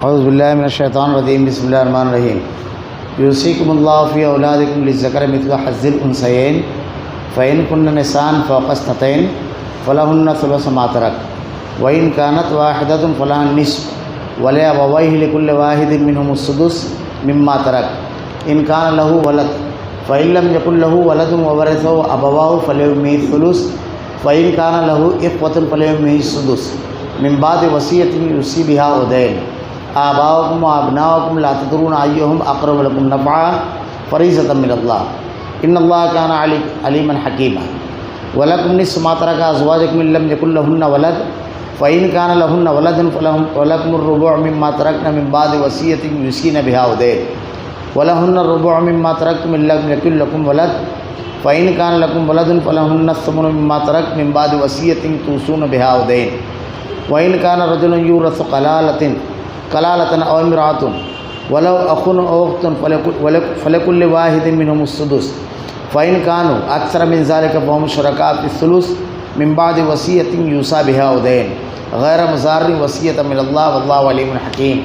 اعوذ باللہ من الشیطان الرجیم بسم اللہ الرحمن الرحیم یوصیکم اللہ فی اولادکم للذکر مثل حظ الانثیین فإن کن نساء فوق اثنتین فلہن ثلث ما ترک وإن كانت واحدۃ فلہا النصف ولأبویہ لکل واحد منہم السدس مما ترک ان کان لہ ولد فإن لم یکن لہ ولد وورثہ ابواہ فلأمہ الثلث فإن کان لہ اخوۃ فلأمہ السدس من بعد وصیۃ یوصی بہا او دین آباؤکم و ابناؤکم لا تدرون ایہم اقرب لکم نفعا فریضۃ من اللہ ان اللہ کان علیما حکیما ولکم نصف ما ترک ازواجکم ان لم یکن لہن ولد فإن کان لہن ولد فلکم الربع مما ترکن من بعد وصیۃ یوصین بہا او دین ولہن الربع مما ترکتم ان لم یکن لکم ولد فإن کان لکم ولد فلہن الثمن مما ترکتم من بعد وصیۃ توصون بہا او دین وإن کان رجل یورث کلالۃ او امرأۃ ولو اخ او اخت فلکل واحد منہم السدس فإن كانوا اکثر من ذلك فهم شرکاء فی الثلث من بعد وصیۃ یوصی بہا او دین غیر مضار وصیۃ من اللہ واللہ علیم حکیم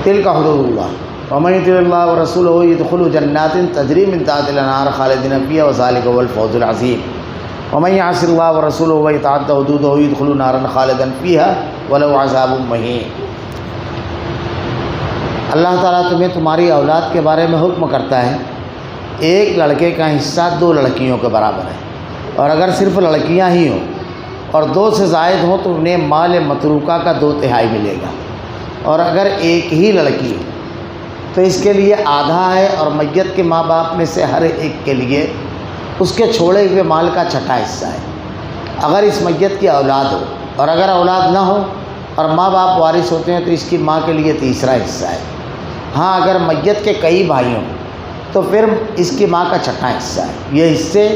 تلک حدود اللہ ومن یطع اللہ ورسولہ یدخل جنات تجری من تحتها الانہار خالدین فیہا وذلک هو الفوز العظیم ومن یعص اللہ ورسولہ ویتعد حدودہ یدخل نارا خالدا فیہا ولو عذاب مہین۔ اللہ تعالیٰ تمہیں تمہاری اولاد کے بارے میں حکم کرتا ہے، ایک لڑکے کا حصہ دو لڑکیوں کے برابر ہے، اور اگر صرف لڑکیاں ہی ہوں اور دو سے زائد ہوں تو انہیں مال متروکہ کا 2/3 ملے گا، اور اگر ایک ہی لڑکی ہو تو اس کے لیے آدھا ہے، اور میت کے ماں باپ میں سے ہر ایک کے لیے اس کے چھوڑے ہوئے مال کا 1/6 حصہ ہے اگر اس میت کی اولاد ہو، اور اگر اولاد نہ ہو اور ماں باپ وارث ہوتے ہیں تو اس کی ماں کے لیے 3 حصہ ہے۔ ہاں اگر میت کے کئی بھائی ہوں تو پھر اس کی ماں کا 6 حصہ ہے۔ یہ حصے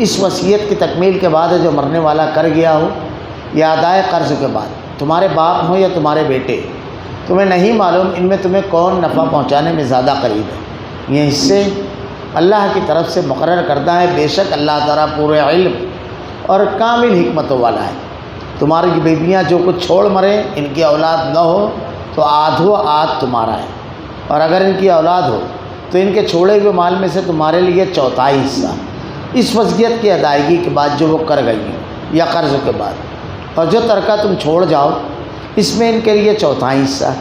اس وصیت کی تکمیل کے بعد ہے جو مرنے والا کر گیا ہو یا ادائے قرض کے بعد۔ تمہارے باپ ہوں یا تمہارے بیٹے، تمہیں نہیں معلوم ان میں تمہیں کون نفع پہنچانے میں زیادہ قریب ہے۔ یہ حصے اللہ کی طرف سے مقرر کردہ ہے، بے شک اللہ تعالیٰ پورے علم اور کامل حکمتوں والا ہے۔ تمہاری بیویاں جو کچھ چھوڑ مریں، ان کی اولاد نہ ہو تو آدھو آدھ تمہارا ہے، اور اگر ان کی اولاد ہو تو ان کے چھوڑے ہوئے مال میں سے تمہارے لیے 1/4 حصہ اس وصیت کی ادائیگی کے بعد جو وہ کر گئی ہیں یا قرض کے بعد، اور جو ترکہ تم چھوڑ جاؤ اس میں ان کے لیے 1/4 حصہ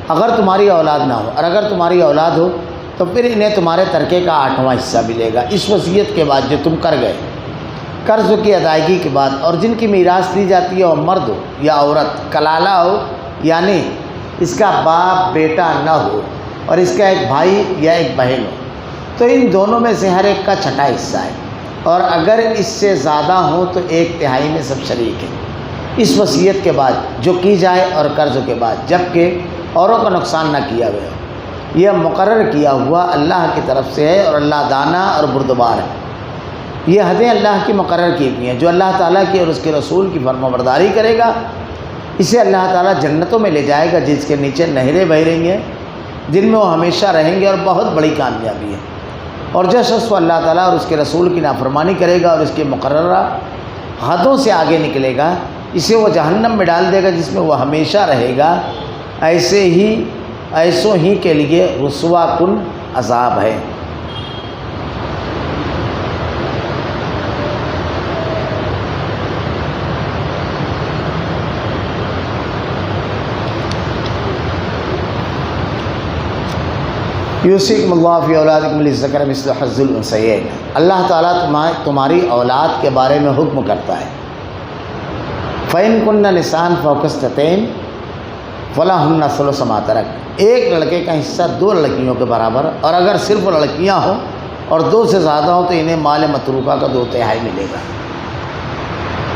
اگر تمہاری اولاد نہ ہو، اور اگر تمہاری اولاد ہو تو پھر انہیں تمہارے ترکے کا 8واں حصہ ملے گا اس وصیت کے بعد جو تم کر گئے قرض کی ادائیگی کے بعد۔ اور جن کی میراث دی جاتی ہے وہ مرد ہو یا عورت، کلالہ ہو یعنی اس کا باپ بیٹا نہ ہو اور اس کا ایک بھائی یا ایک بہن ہو، تو ان دونوں میں سے ہر ایک کا 6 حصہ ہے، اور اگر اس سے زیادہ ہوں تو 1/3 میں سب شریک ہیں اس وصیت کے بعد جو کی جائے اور قرض کے بعد، جبکہ اوروں کا نقصان نہ کیا گیا۔ یہ مقرر کیا ہوا اللہ کی طرف سے ہے، اور اللہ دانا اور بردبار ہے۔ یہ حدیں اللہ کی مقرر کی ہوئی ہیں۔ جو اللہ تعالیٰ کی اور اس کے رسول کی فرمانبرداری کرے گا اسے اللہ تعالیٰ جنتوں میں لے جائے گا جس کے نیچے نہریں بہہ رہی ہیں، جن میں وہ ہمیشہ رہیں گے، اور بہت بڑی کامیابی ہے۔ اور جو شخص اللہ تعالیٰ اور اس کے رسول کی نافرمانی کرے گا اور اس کے مقررہ حدوں سے آگے نکلے گا، اسے وہ جہنم میں ڈال دے گا جس میں وہ ہمیشہ رہے گا۔ ایسوں ہی کے لیے رسوا کن عذاب ہے۔ یوصیکم اللہ فی اولادکم للذکر مثل حظ الانثیین۔ اللہ تعالیٰ تمہاری اولاد کے بارے میں حکم کرتا ہے۔ فإن کن نساء فوق اثنتین فلہن ثلث ما ترک، ایک لڑکے کا حصہ 2 لڑکیوں کے برابر، اور اگر صرف لڑکیاں ہوں اور 2 سے زیادہ ہوں تو انہیں مال متروکہ کا 2/3 ملے گا۔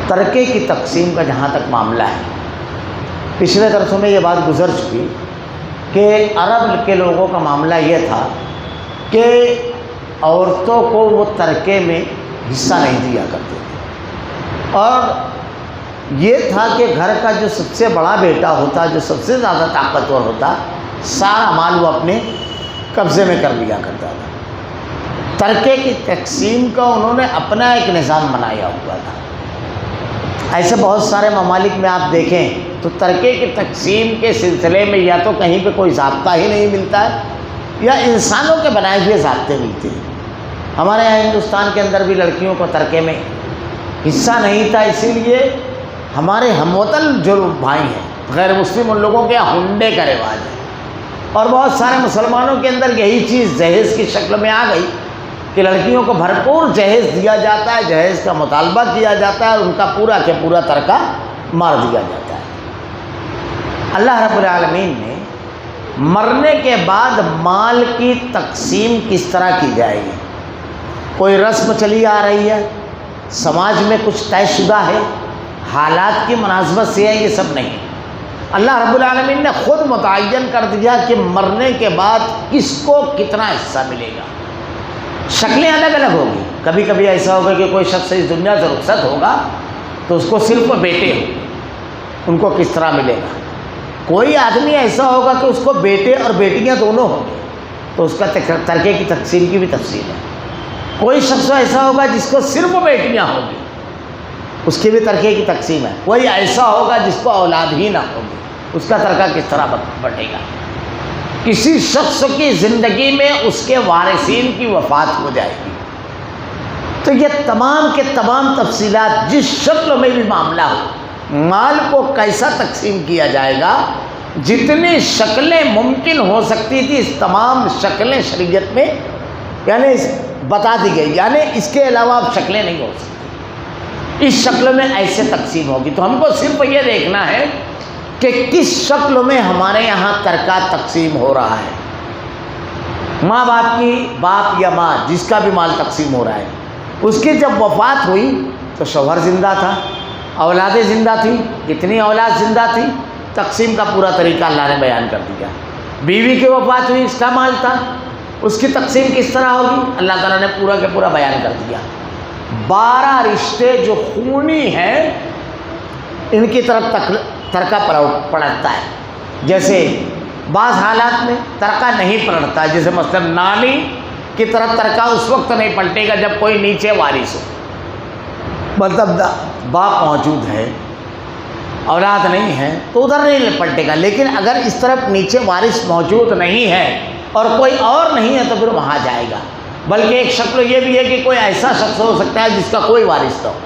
ترکے کی تقسیم کا جہاں تک معاملہ ہے، پچھلے درسوں میں یہ بات گزر چکی کہ عرب کے لوگوں کا معاملہ یہ تھا کہ عورتوں کو وہ ترکے میں حصہ نہیں دیا کرتے تھے، اور یہ تھا کہ گھر کا جو سب سے بڑا بیٹا ہوتا، جو سب سے زیادہ طاقتور ہوتا، سارا مال وہ اپنے قبضے میں کر لیا کرتا تھا۔ ترکے کی تقسیم کا انہوں نے اپنا ایک نظام بنایا ہوا تھا۔ ایسے بہت سارے ممالک میں آپ دیکھیں تو ترکے کی تقسیم کے سلسلے میں یا تو کہیں پہ کوئی ضابطہ ہی نہیں ملتا ہے یا انسانوں کے بنائے ہوئے ضابطے ملتے ہیں۔ ہمارے یہاں ہندوستان کے اندر بھی لڑکیوں کو ترکے میں حصہ نہیں تھا، اسی لیے ہمارے ہم وطن جو بھائی ہیں غیر مسلم، ان لوگوں کے یہاں ہنڈے کا رواج ہے، اور بہت سارے مسلمانوں کے اندر یہی چیز جہیز کی شکل میں آ گئی کہ لڑکیوں کو بھرپور جہیز دیا جاتا ہے، جہیز کا مطالبہ کیا جاتا ہے، اور ان کا پورا کے پورا ترکہ مار دیا جاتا ہے۔ اللہ رب العالمین نے مرنے کے بعد مال کی تقسیم کس طرح کی جائے گی، کوئی رسم چلی آ رہی ہے، سماج میں کچھ طے شدہ ہے، حالات کی مناسبت سے ہے، یہ سب نہیں۔ اللہ رب العالمین نے خود متعین کر دیا کہ مرنے کے بعد کس کو کتنا حصہ ملے گا۔ شکلیں الگ الگ ہوگی، کبھی کبھی ایسا ہوگا کہ کوئی شخص اس دنیا سے رخصت ہوگا تو اس کو صرف بیٹے ہوں گے، ان کو کس طرح ملے گا۔ کوئی آدمی ایسا ہوگا کہ اس کو بیٹے اور بیٹیاں دونوں ہوں گے تو اس کا ترکے کی تقسیم کی بھی تفصیل ہے۔ کوئی شخص ایسا ہوگا جس کو صرف بیٹیاں ہوں گی، اس کی بھی ترکے کی تقسیم ہے۔ کوئی ایسا ہوگا جس کو اولاد ہی نہ ہوگی، اس کا ترکہ کس طرح بٹے گا۔ کسی شخص کی زندگی میں اس کے وارثین کی وفات ہو جائے گی تو یہ تمام کے تمام تفصیلات، جس شکل میں بھی معاملہ ہو، مال کو کیسا تقسیم کیا جائے گا، جتنی شکلیں ممکن ہو سکتی تھی اس تمام شکلیں شریعت میں یعنی بتا دی گئی، یعنی اس کے علاوہ اب شکلیں نہیں ہو سکتی، اس شکل میں ایسے تقسیم ہوگی۔ تو ہم کو صرف یہ دیکھنا ہے کہ کس شکل میں ہمارے یہاں ترکہ تقسیم ہو رہا ہے۔ ماں باپ کی، باپ یا ماں جس کا بھی مال تقسیم ہو رہا ہے، اس کی جب وفات ہوئی تو شوہر زندہ تھا، اولادیں زندہ تھیں، کتنی اولاد زندہ تھی، تقسیم کا پورا طریقہ اللہ نے بیان کر دیا۔ بیوی کی وفات ہوئی، اس کا مال تھا، اس کی تقسیم کس طرح ہوگی، اللہ تعالیٰ نے پورا کے پورا بیان کر دیا۔ 12 رشتے جو خونی ہیں ان کی طرف ترکہ پڑتا ہے، جیسے بعض حالات میں ترکہ نہیں پلٹتا، جیسے مثلا نانی کی طرف ترکہ اس وقت نہیں پلٹے گا جب کوئی نیچے وارث ہو، مطلب باپ موجود ہے اولاد نہیں ہے تو ادھر نہیں پلٹے گا، لیکن اگر اس طرف نیچے وارث موجود نہیں ہے اور کوئی اور نہیں ہے تو پھر وہاں جائے گا۔ بلکہ ایک شکل یہ بھی ہے کہ کوئی ایسا شخص ہو سکتا ہے جس کا کوئی وارث نہ ہو،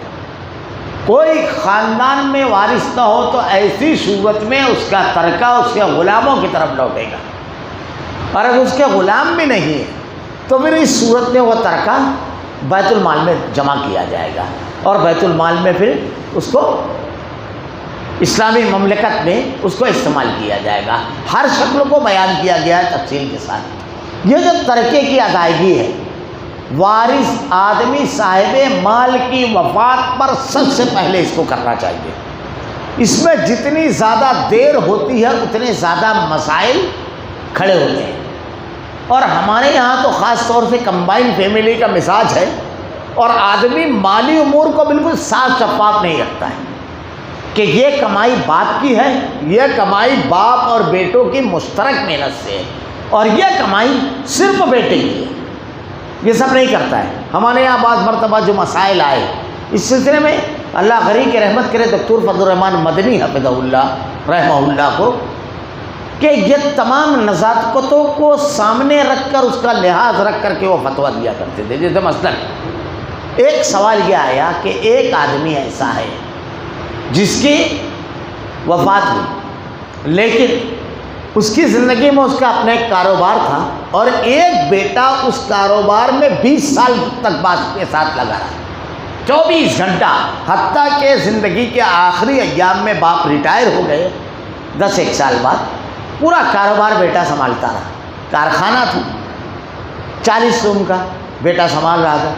کوئی خاندان میں وارث نہ ہو، تو ایسی صورت میں اس کا ترکہ اس کے غلاموں کی طرف لوٹے گا، اور اگر اس کے غلام بھی نہیں ہے تو پھر اس صورت میں وہ ترکہ بیت المال میں جمع کیا جائے گا، اور بیت المال میں پھر اس کو اسلامی مملکت میں اس کو استعمال کیا جائے گا۔ ہر شکل کو بیان کیا گیا ہے تفصیل کے ساتھ۔ یہ جو ترکے کی ادائیگی ہے، وارث آدمی صاحب مال کی وفات پر سب سے پہلے اس کو کرنا چاہیے۔ اس میں جتنی زیادہ دیر ہوتی ہے اتنے زیادہ مسائل کھڑے ہوتے ہیں، اور ہمارے یہاں تو خاص طور سے کمبائن فیملی کا مزاج ہے، اور آدمی مالی امور کو بالکل صاف شفاف نہیں رکھتا ہے کہ یہ کمائی باپ کی ہے، یہ کمائی باپ اور بیٹوں کی مشترک محنت سے ہے، اور یہ کمائی صرف بیٹے کی ہے، یہ سب نہیں کرتا ہے۔ ہمارے یہاں بعض مرتبہ جو مسائل آئے اس سلسلے میں اللہ غریب کے رحمت کرے دکتور فضل الرحمان مدنی حفظہ اللہ رحمہ اللہ کو، کہ یہ تمام نزاکتوں کو سامنے رکھ کر اس کا لحاظ رکھ کر کے وہ فتویٰ دیا کرتے تھے۔ جیسے مثلا ایک سوال یہ آیا کہ ایک آدمی ایسا ہے جس کی وفات ہوئی، لیکن اس کی زندگی میں اس کا اپنا ایک کاروبار تھا، اور ایک بیٹا اس کاروبار میں 20 سال تک باپ کے ساتھ لگا رہا، 24 گھنٹہ، حتیٰ کہ زندگی کے آخری ایام میں باپ ریٹائر ہو گئے 10-1 سال بعد، پورا کاروبار بیٹا سنبھالتا رہا۔ کارخانہ تھا 40 روم کا، بیٹا سنبھال رہا تھا۔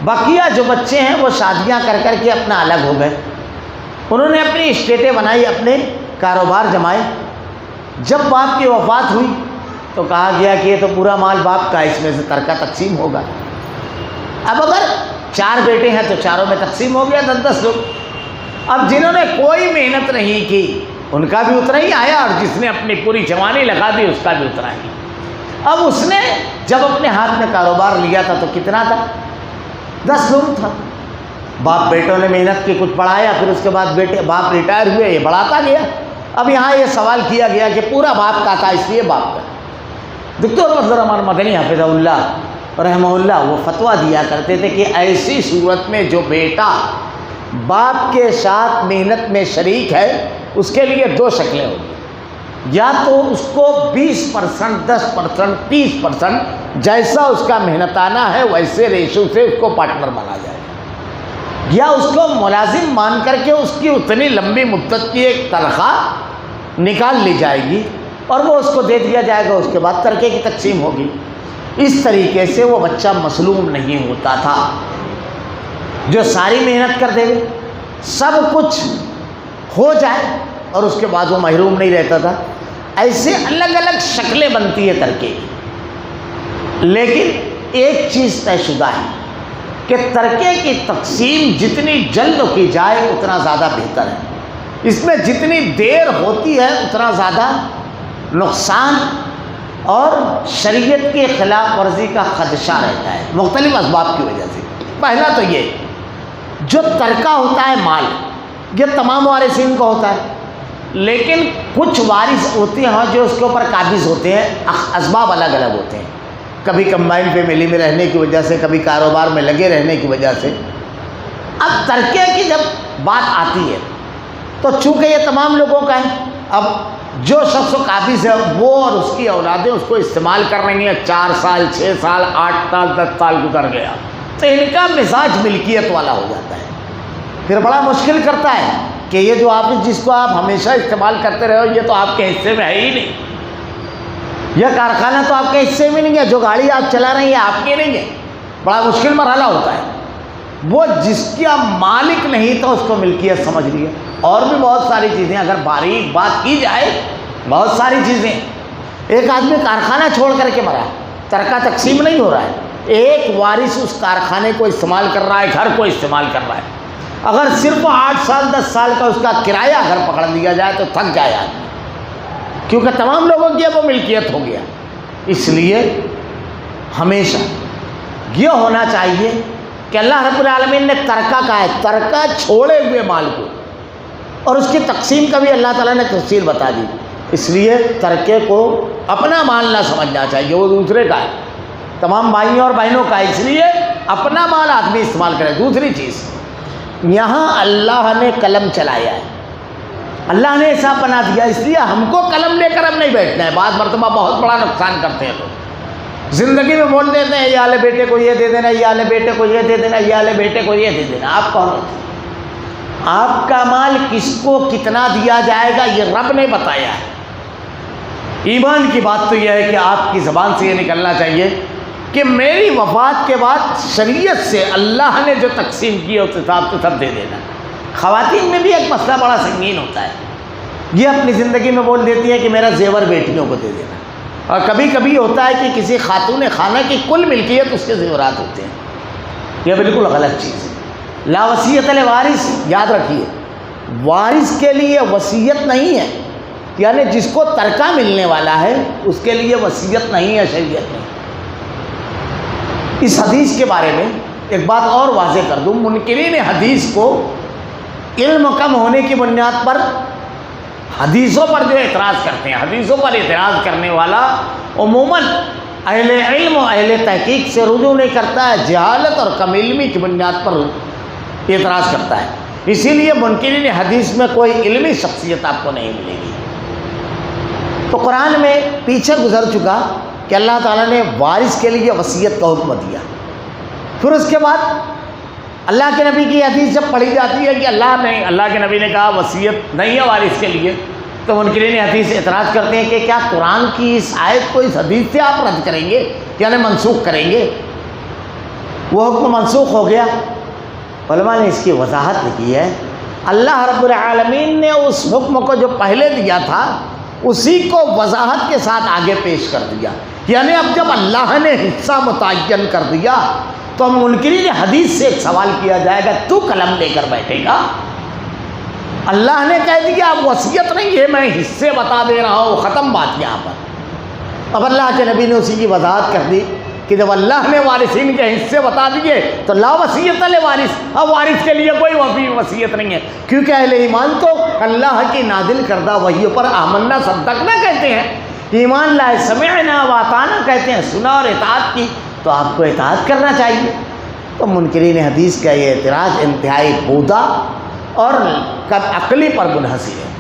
بقیہ جو بچے ہیں وہ شادیاں کر کر کے اپنا الگ ہو گئے، انہوں نے اپنی اسٹیٹیں بنائی، اپنے کاروبار جمائے۔ جب باپ کی وفات ہوئی تو کہا گیا کہ یہ تو پورا مال باپ کا، اس میں سے ترکہ تقسیم ہوگا۔ اب اگر 4 بیٹے ہیں تو چاروں میں تقسیم ہو گیا 10-10 لوگ۔ اب جنہوں نے کوئی محنت نہیں کی ان کا بھی اتنا ہی آیا، اور جس نے اپنی پوری جوانی لگا دی اس کا بھی اتنا ہی۔ اب اس نے جب اپنے ہاتھ میں کاروبار لیا تھا تو کتنا تھا؟ 10 لوگ تھا۔ باپ بیٹوں نے محنت کی، کچھ پڑھایا، پھر اس کے بعد باپ ریٹائر ہوئے، یہ بڑھاتا گیا، اب یہاں یہ سوال کیا گیا کہ پورا باپ کا تھا، اس لیے باپ کا۔ دکتور فضل الرحمان مدنی حفظہ اللہ رحمہ اللہ وہ فتویٰ دیا کرتے تھے کہ ایسی صورت میں جو بیٹا باپ کے ساتھ محنت میں شریک ہے اس کے لیے دو شکلیں ہوں گی، یا تو اس کو 20%، 10%، 30% جیسا اس کا محنتانہ ہے ویسے ریشو سے اس کو پارٹنر بنا جائے گا، یا اس کو ملازم مان کر کے اس کی اتنی لمبی مدت کی ایک تنخواہ نکال لی جائے گی اور وہ اس کو دے دیا جائے گا، اس کے بعد ترکے کی تقسیم ہوگی۔ اس طریقے سے وہ بچہ مظلوم نہیں ہوتا تھا، جو ساری محنت کر دے سب کچھ ہو جائے اور اس کے بعد وہ محروم نہیں رہتا تھا۔ ایسے الگ الگ شکلیں بنتی ہے ترکے کی، لیکن ایک چیز طے شدہ ہے کہ ترکے کی تقسیم جتنی جلد کی جائے اتنا زیادہ بہتر ہے، اس میں جتنی دیر ہوتی ہے اتنا زیادہ نقصان اور شریعت کی خلاف ورزی کا خدشہ رہتا ہے، مختلف اسباب کی وجہ سے۔ پہلا تو یہ جو ترکہ ہوتا ہے مال، یہ تمام وارثین کو ہوتا ہے، لیکن کچھ وارث ہوتے ہیں جو اس کے اوپر قابض ہوتے ہیں، اسباب الگ الگ ہوتے ہیں، کبھی کمبائن فیملی میں رہنے کی وجہ سے، کبھی کاروبار میں لگے رہنے کی وجہ سے۔ اب ترکے کی جب بات آتی ہے تو چونکہ یہ تمام لوگوں کا ہے، اب جو شخص قابض ہے وہ اور اس کی اولادیں اس کو استعمال کر رہی ہیں، 4 سال 6 سال 8 سال 10 سال گزر گیا تو ان کا مزاج ملکیت والا ہو جاتا ہے، پھر بڑا مشکل کرتا ہے کہ یہ جو آپ جس کو آپ ہمیشہ استعمال کرتے رہے ہو یہ تو آپ کے حصے میں ہے ہی نہیں، یہ کارخانہ تو آپ کے حصے میں نہیں ہے، جو گاڑی آپ چلا رہے ہیں آپ کی نہیں ہے، بڑا مشکل مرحلہ ہوتا ہے۔ وہ جس کا مالک نہیں تھا اس کو ملکیت سمجھ لیا۔ اور بھی بہت ساری چیزیں اگر باریک بات کی جائے، بہت ساری چیزیں، ایک آدمی کارخانہ چھوڑ کر کے مرا، ترکہ تقسیم نہیں ہو رہا ہے، ایک وارث اس کارخانے کو استعمال کر رہا ہے، گھر کو استعمال کر رہا ہے، اگر صرف 8 سال 10 سال کا اس کا کرایہ گھر پکڑ لیا جائے تو تھک جائے آدمی، کیونکہ تمام لوگوں کی وہ ملکیت ہو گیا۔ اس لیے ہمیشہ یہ ہونا چاہیے کہ اللہ رب العالمین نے ترکہ کہا ہے، ترکہ چھوڑے ہوئے مال کو، اور اس کی تقسیم کا بھی اللہ تعالیٰ نے تفصیل بتا دی، اس لیے ترکے کو اپنا مال نہ سمجھنا چاہیے، وہ دوسرے کا ہے، تمام بھائیوں اور بہنوں کا ہے، اس لیے اپنا مال آدمی استعمال کرے۔ دوسری چیز، یہاں اللہ نے قلم چلایا ہے، اللہ نے ایسا بنا دیا، اس لیے ہم کو قلم لے کر اب نہیں بیٹھنا ہے۔ بعض مرتبہ بہت بڑا نقصان کرتے ہیں لوگ، زندگی میں بول دیتے ہیں یہ والے بیٹے کو یہ دے دینا، یہ والے بیٹے کو یہ دے دینا، یہ والے بیٹے کو یہ دے دینا۔ آپ کون ہوتے ہیں؟ آپ کا مال کس کو کتنا دیا جائے گا یہ رب نے بتایا ہے۔ ایمان کی بات تو یہ ہے کہ آپ کی زبان سے یہ نکلنا چاہیے کہ میری وفات کے بعد شریعت سے اللہ نے جو تقسیم کی ہے اس حساب سے سب دے دینا۔ خواتین میں بھی ایک مسئلہ بڑا سنگین ہوتا ہے، یہ اپنی زندگی میں بول دیتی ہے کہ میرا زیور بیٹیوں کو دے دینا، اور کبھی کبھی ہوتا ہے کہ کسی خاتون خانہ کی کل ملکیت اس کے زیورات ہوتے ہیں، یہ بالکل غلط چیز ہے۔ لا وصیت لوارث، یاد رکھیے، وارث کے لیے وصیت نہیں ہے، یعنی جس کو ترکہ ملنے والا ہے اس کے لیے وصیت نہیں ہے شریعت میں۔ اس حدیث کے بارے میں ایک بات اور واضح کر دوں، منکرین حدیث کو علم کم ہونے کی بنیاد پر حدیثوں پر جو اعتراض کرتے ہیں، حدیثوں پر اعتراض کرنے والا عموماً اہل علم و اہل تحقیق سے رجوع نہیں کرتا ہے، جہالت اور کم علمی کی بنیاد پر اعتراض کرتا ہے، اسی لیے منکرین حدیث میں کوئی علمی شخصیت آپ کو نہیں ملے گی۔ تو قرآن میں پیچھے گزر چکا کہ اللہ تعالیٰ نے وارث کے لیے وصیت کا حکم دیا، پھر اس کے بعد اللہ کے نبی کی حدیث جب پڑھی جاتی ہے کہ اللہ کے نبی نے کہا وصیت نہیں ہے وارث کے لیے، تو منکرین حدیث اعتراض کرتے ہیں کہ کیا قرآن کی اس آیت کو اس حدیث سے آپ رد کریں گے، یعنی منسوخ کریں گے؟ وہ حکم منسوخ ہو گیا۔ علماء نے اس کی وضاحت لکھی ہے، اللہ رب العالمین نے اس حکم کو جو پہلے دیا تھا اسی کو وضاحت کے ساتھ آگے پیش کر دیا، یعنی اب جب اللہ نے حصہ متعین کر دیا تو منکرین حدیث سے ایک سوال کیا جائے گا، تو قلم لے کر بیٹھے گا؟ اللہ نے کہہ دیا اب وصیت نہیں ہے، میں حصے بتا دے رہا ہوں، ختم بات یہاں پر۔ اب اللہ کے نبی نے اسی کی وضاحت کر دی کہ جب اللہ نے وارثین کے حصے بتا دیے تو لا وصیت لوارث، اب وارث کے لیے کوئی وصیت نہیں ہے، کیونکہ اہل ایمان تو اللہ کی نازل کردہ وحی پر آمنا صدقنا کہتے ہیں، ایمان لائے سمعنا واطعنا کہتے ہیں، سنا اور اطاعت کی، تو آپ کو اطاعت کرنا چاہیے۔ تو منکرین حدیث کا یہ اعتراض انتہائی بودا اور عقلی پر منحصر ہے۔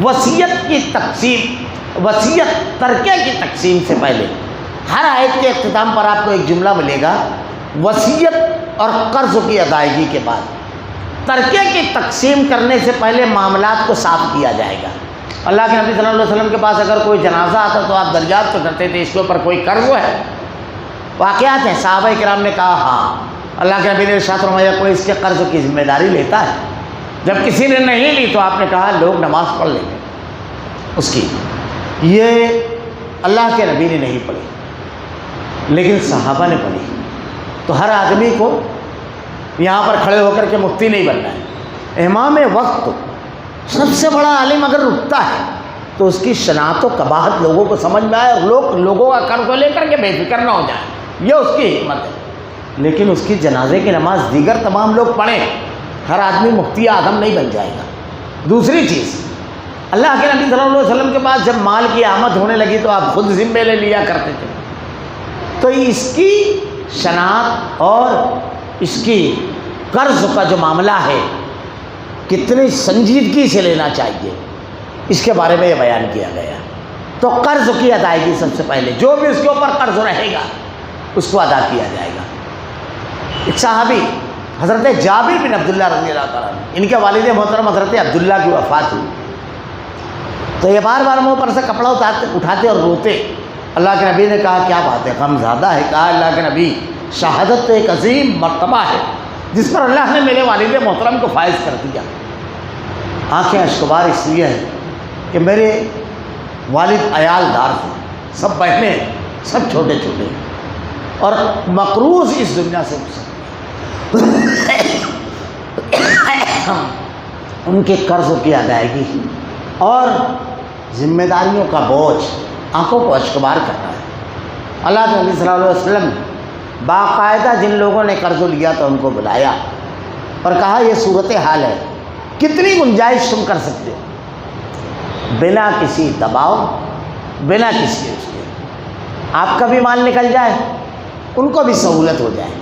وصیت کی تقسیم، وصیت ترکے کی تقسیم سے پہلے ہر آیت کے اختتام پر آپ کو ایک جملہ ملے گا، وصیت اور قرض کی ادائیگی کے بعد ترکے کی تقسیم کرنے سے پہلے معاملات کو صاف کیا جائے گا۔ اللہ کے نبی صلی اللہ علیہ وسلم کے پاس اگر کوئی جنازہ آتا تو آپ دریافت کرتے تھے اس کے اوپر کوئی قرض ہے؟ واقعات ہیں، صحابہ کرام نے کہا ہاں۔ اللہ کے نبی نے ارشاد فرمایا کوئی اس کے قرض کی ذمہ داری لیتا ہے؟ جب کسی نے نہیں لی تو آپ نے کہا لوگ نماز پڑھ لیں گے اس کی۔ یہ اللہ کے نبی نے نہیں پڑھی لیکن صحابہ نے پڑھی۔ تو ہر آدمی کو یہاں پر کھڑے ہو کر کے مفتی نہیں بننا ہے۔ امام وقت سب سے بڑا عالم اگر رکتا ہے تو اس کی شناخت و قباحت لوگوں کو سمجھ میں آئے اور لوگوں کا قرض کو لے کر کے بے فکر نہ ہو جائے، یہ اس کی حکمت ہے۔ لیکن اس کی جنازے کی نماز دیگر تمام لوگ پڑھیں، ہر آدمی مفتی اعظم نہیں بن جائے گا۔ دوسری چیز، اللہ کے نبی صلی اللہ علیہ وسلم کے پاس جب مال کی آمد ہونے لگی تو آپ خود ذمے لے لیا کرتے تھے، تو اس کی شناخت اور اس کی قرض کا جو معاملہ ہے کتنی سنجیدگی سے لینا چاہیے، اس کے بارے میں یہ بیان کیا گیا۔ تو قرض کی ادائیگی سب سے پہلے، جو بھی اس کے اوپر قرض رہے گا اس کو ادا کیا جائے گا۔ ایک صحابی حضرت جابر بن عبداللہ رضی اللہ تعالیٰ عنہ، ان کے والد محترم حضرت عبداللہ کی وفات ہوئی، تو یہ بار بار منہ پر سے کپڑا اٹھاتے اور روتے۔ اللہ کے نبی نے کہا کیا بات ہے، غم زیادہ ہے؟ کہا اللہ کے نبی شہادت تو ایک عظیم مرتبہ ہے جس پر اللہ نے میرے والد محترم کو فائز کر دیا۔ آنکھیں اشکبار اس لیے ہیں کہ میرے والد عیال دار تھے، سب بہنیں، سب چھوٹے چھوٹے، اور مقروض اس دنیا سے ان کے قرض کی ادائیگی اور ذمہ داریوں کا بوجھ آنکھوں کو اشکبار کرنا ہے۔ اللہ کے نبی صلی اللہ علیہ وسلم باقاعدہ جن لوگوں نے قرض لیا تو ان کو بلایا اور کہا یہ صورت حال ہے، کتنی گنجائش تم کر سکتے ہو بنا کسی دباؤ، بنا کسی اس کے، آپ کا بھی مال نکل جائے ان کو بھی سہولت ہو جائے۔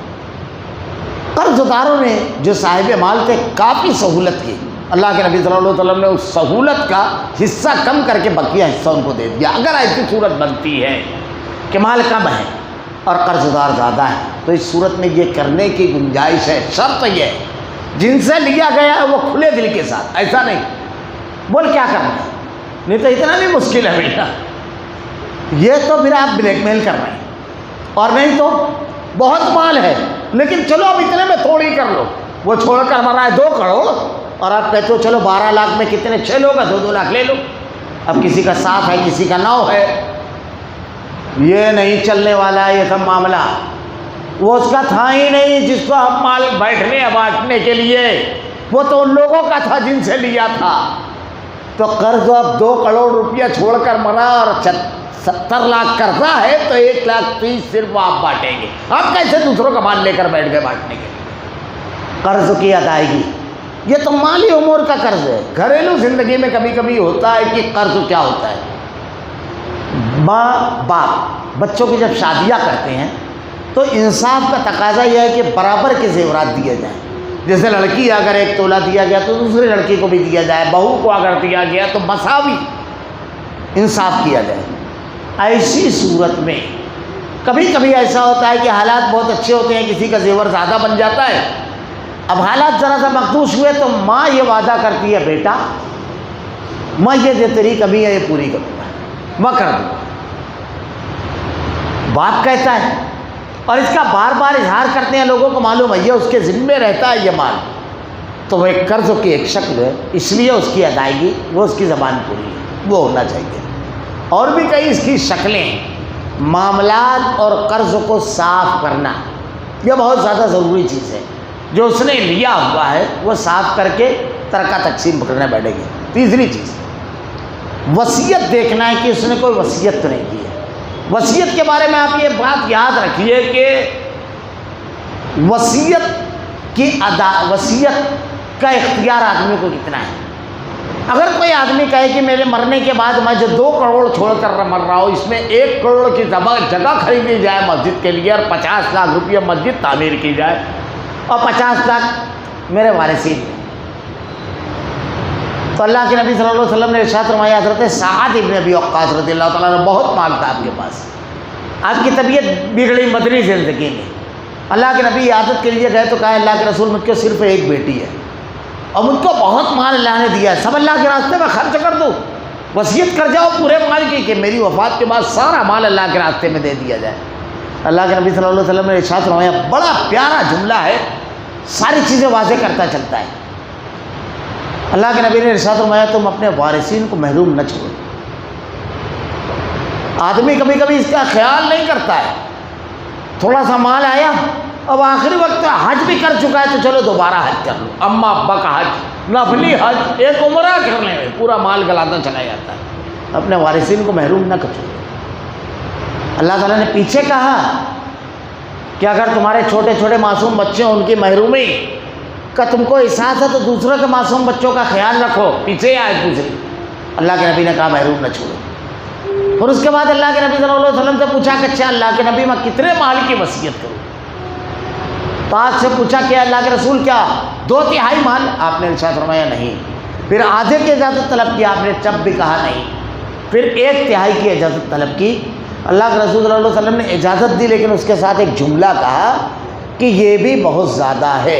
قرض داروں نے جو صاحب مال تھے کافی سہولت کی، اللہ کے نبی صلی اللہ علیہ وسلم نے اس سہولت کا حصہ کم کر کے بقیہ حصہ ان کو دے دیا۔ اگر ایسی صورت بنتی ہے کہ مال کم ہے اور قرض دار زیادہ ہے تو اس صورت میں یہ کرنے کی گنجائش ہے۔ شرط یہ ہے جن سے لیا گیا ہے وہ کھلے دل کے ساتھ، ایسا نہیں بول کیا کرنا ہے، نہیں تو اتنا بھی مشکل ہے بیٹا، یہ تو پھر آپ بلیک میل کر رہے ہیں، اور نہیں تو بہت مال ہے لیکن چلو اب اتنے میں تھوڑی کر لو، وہ چھوڑ کر مر رہا ہے 2 کروڑ اور آپ کہتے ہو چلو 12 لاکھ میں کتنے 6 لوگ ہیں 2-2 لاکھ لے لو۔ اب کسی کا 7 ہے کسی کا 9 ہے، یہ نہیں چلنے والا ہے یہ سب معاملہ۔ وہ اس کا تھا ہی نہیں جس کو ہم مال بیٹھنے بانٹنے کے لیے، وہ تو ان لوگوں کا تھا جن سے لیا تھا۔ تو قرض اب 2 کروڑ روپیہ چھوڑ کر مرا اور 70 لاکھ قرضہ ہے تو 1,30,000 صرف آپ بانٹیں گے، آپ کیسے دوسروں کا مال لے کر بیٹھ گئے بانٹنے کے لیے؟ قرض کی ادائیگی یہ تو مالی امور کا قرض ہے۔ گھریلو زندگی میں کبھی کبھی ہوتا ہے کہ قرض کیا ہوتا ہے، ماں باپ بچوں کی جب شادیاں کرتے ہیں تو انصاف کا تقاضا یہ ہے کہ برابر کے زیورات دیے جائیں، جیسے لڑکی اگر 1 تولہ دیا گیا تو دوسری لڑکی کو بھی دیا جائے، بہو کو اگر دیا گیا تو مساوی انصاف کیا جائے۔ ایسی صورت میں کبھی کبھی ایسا ہوتا ہے کہ حالات بہت اچھے ہوتے ہیں، کسی کا زیور زیادہ بن جاتا ہے، اب حالات ذرا سا مخدوش ہوئے تو ماں یہ وعدہ کرتی ہے بیٹا میں یہ تیری کمی ہے یہ پوری کروں گا، میں کر دوں گا۔ باپ کہتا ہے اور اس کا بار بار اظہار کرتے ہیں، لوگوں کو معلوم ہے یہ اس کے ذمے رہتا ہے یہ مال، تو وہ ایک قرض کی ایک شکل ہے، اس لیے اس کی ادائیگی وہ اس کی زبان پوری ہے وہ ہونا چاہیے۔ اور بھی کئی اس کی شکلیں ہیں، معاملات اور قرض کو صاف کرنا یہ بہت زیادہ ضروری چیز ہے، جو اس نے لیا ہوا ہے وہ صاف کر کے ترکہ تقسیم کرنے بیٹھے گی۔ تیسری چیز وصیت دیکھنا ہے کہ اس نے کوئی وصیت تو نہیں کی ہے، وصیت کے بارے میں آپ یہ بات یاد رکھیے کہ وصیت کا اختیار آدمی کو کتنا ہے. اگر کوئی آدمی کہے کہ میرے مرنے کے بعد میں جو 2 کروڑ چھوڑ کر مر رہا ہوں، اس میں 1 کروڑ کی جگہ خریدی جائے مسجد کے لیے اور 50 لاکھ روپیہ مسجد تعمیر کی جائے اور 50 لاکھ میرے وارثین میں، تو اللہ کے نبی صلی اللہ علیہ وسلم نے ارشاد فرمایا، حضرت سعد ابن ابی وقاص رضی اللہ تعالیٰ عنہ بہت مال تھا آپ کے پاس، آپ کی طبیعت بگڑی مدنی زندگی میں، اللہ کے نبی عیادت کے لیے گئے تو کہا اللہ کے رسول مجھ کو صرف ایک بیٹی ہے اور مجھ کو بہت مال اللہ نے دیا ہے، سب اللہ کے راستے میں خرچ کر دو، وصیت کر جاؤ پورے مال کی کہ میری وفات کے بعد سارا مال اللہ کے راستے میں دے دیا جائے. اللہ کے نبی صلی اللہ علیہ وسلم نے ارشاد فرمایا، بڑا پیارا جملہ ہے، ساری چیزیں واضح کرتا چلتا ہے. اللہ کے نبی نے ارشاد فرمایا تم اپنے وارثین کو محروم نہ چھوڑو. آدمی کبھی کبھی اس کا خیال نہیں کرتا ہے، تھوڑا سا مال آیا اب آخری وقت حج بھی کر چکا ہے تو چلو دوبارہ حج کر لو، اما ابا کا حج، نفلی حج، ایک عمرہ کرنے میں پورا مال گلاتا چلا جاتا ہے. اپنے وارثین کو محروم نہ چھوڑو. اللہ تعالیٰ نے پیچھے کہا کہ اگر تمہارے چھوٹے چھوٹے معصوم بچے ہیں ان کی محرومی کا تم کو احساس ہے تو دوسروں کے معصوم بچوں کا خیال رکھو. پیچھے آئے دوسری، اللہ کے نبی نے کہا محروم نہ چھوڑو. اور اس کے بعد اللہ کے نبی صلی اللہ علیہ وسلم سے پوچھا کہ اچھا اللہ کے نبی میں کتنے مال کی وصیت کروں؟ تو آج سے پوچھا کہ اللہ کے رسول کیا 2/3 مال؟ آپ نے ارشاد فرمایا نہیں. پھر آدھے کی اجازت طلب کی، آپ نے تب بھی کہا نہیں. پھر 1/3 کی اجازت طلب کی. اللہ کے رسول صلی اللہ علیہ وسلم نے اجازت دی لیکن اس کے ساتھ ایک جملہ کہا کہ یہ بھی بہت زیادہ ہے.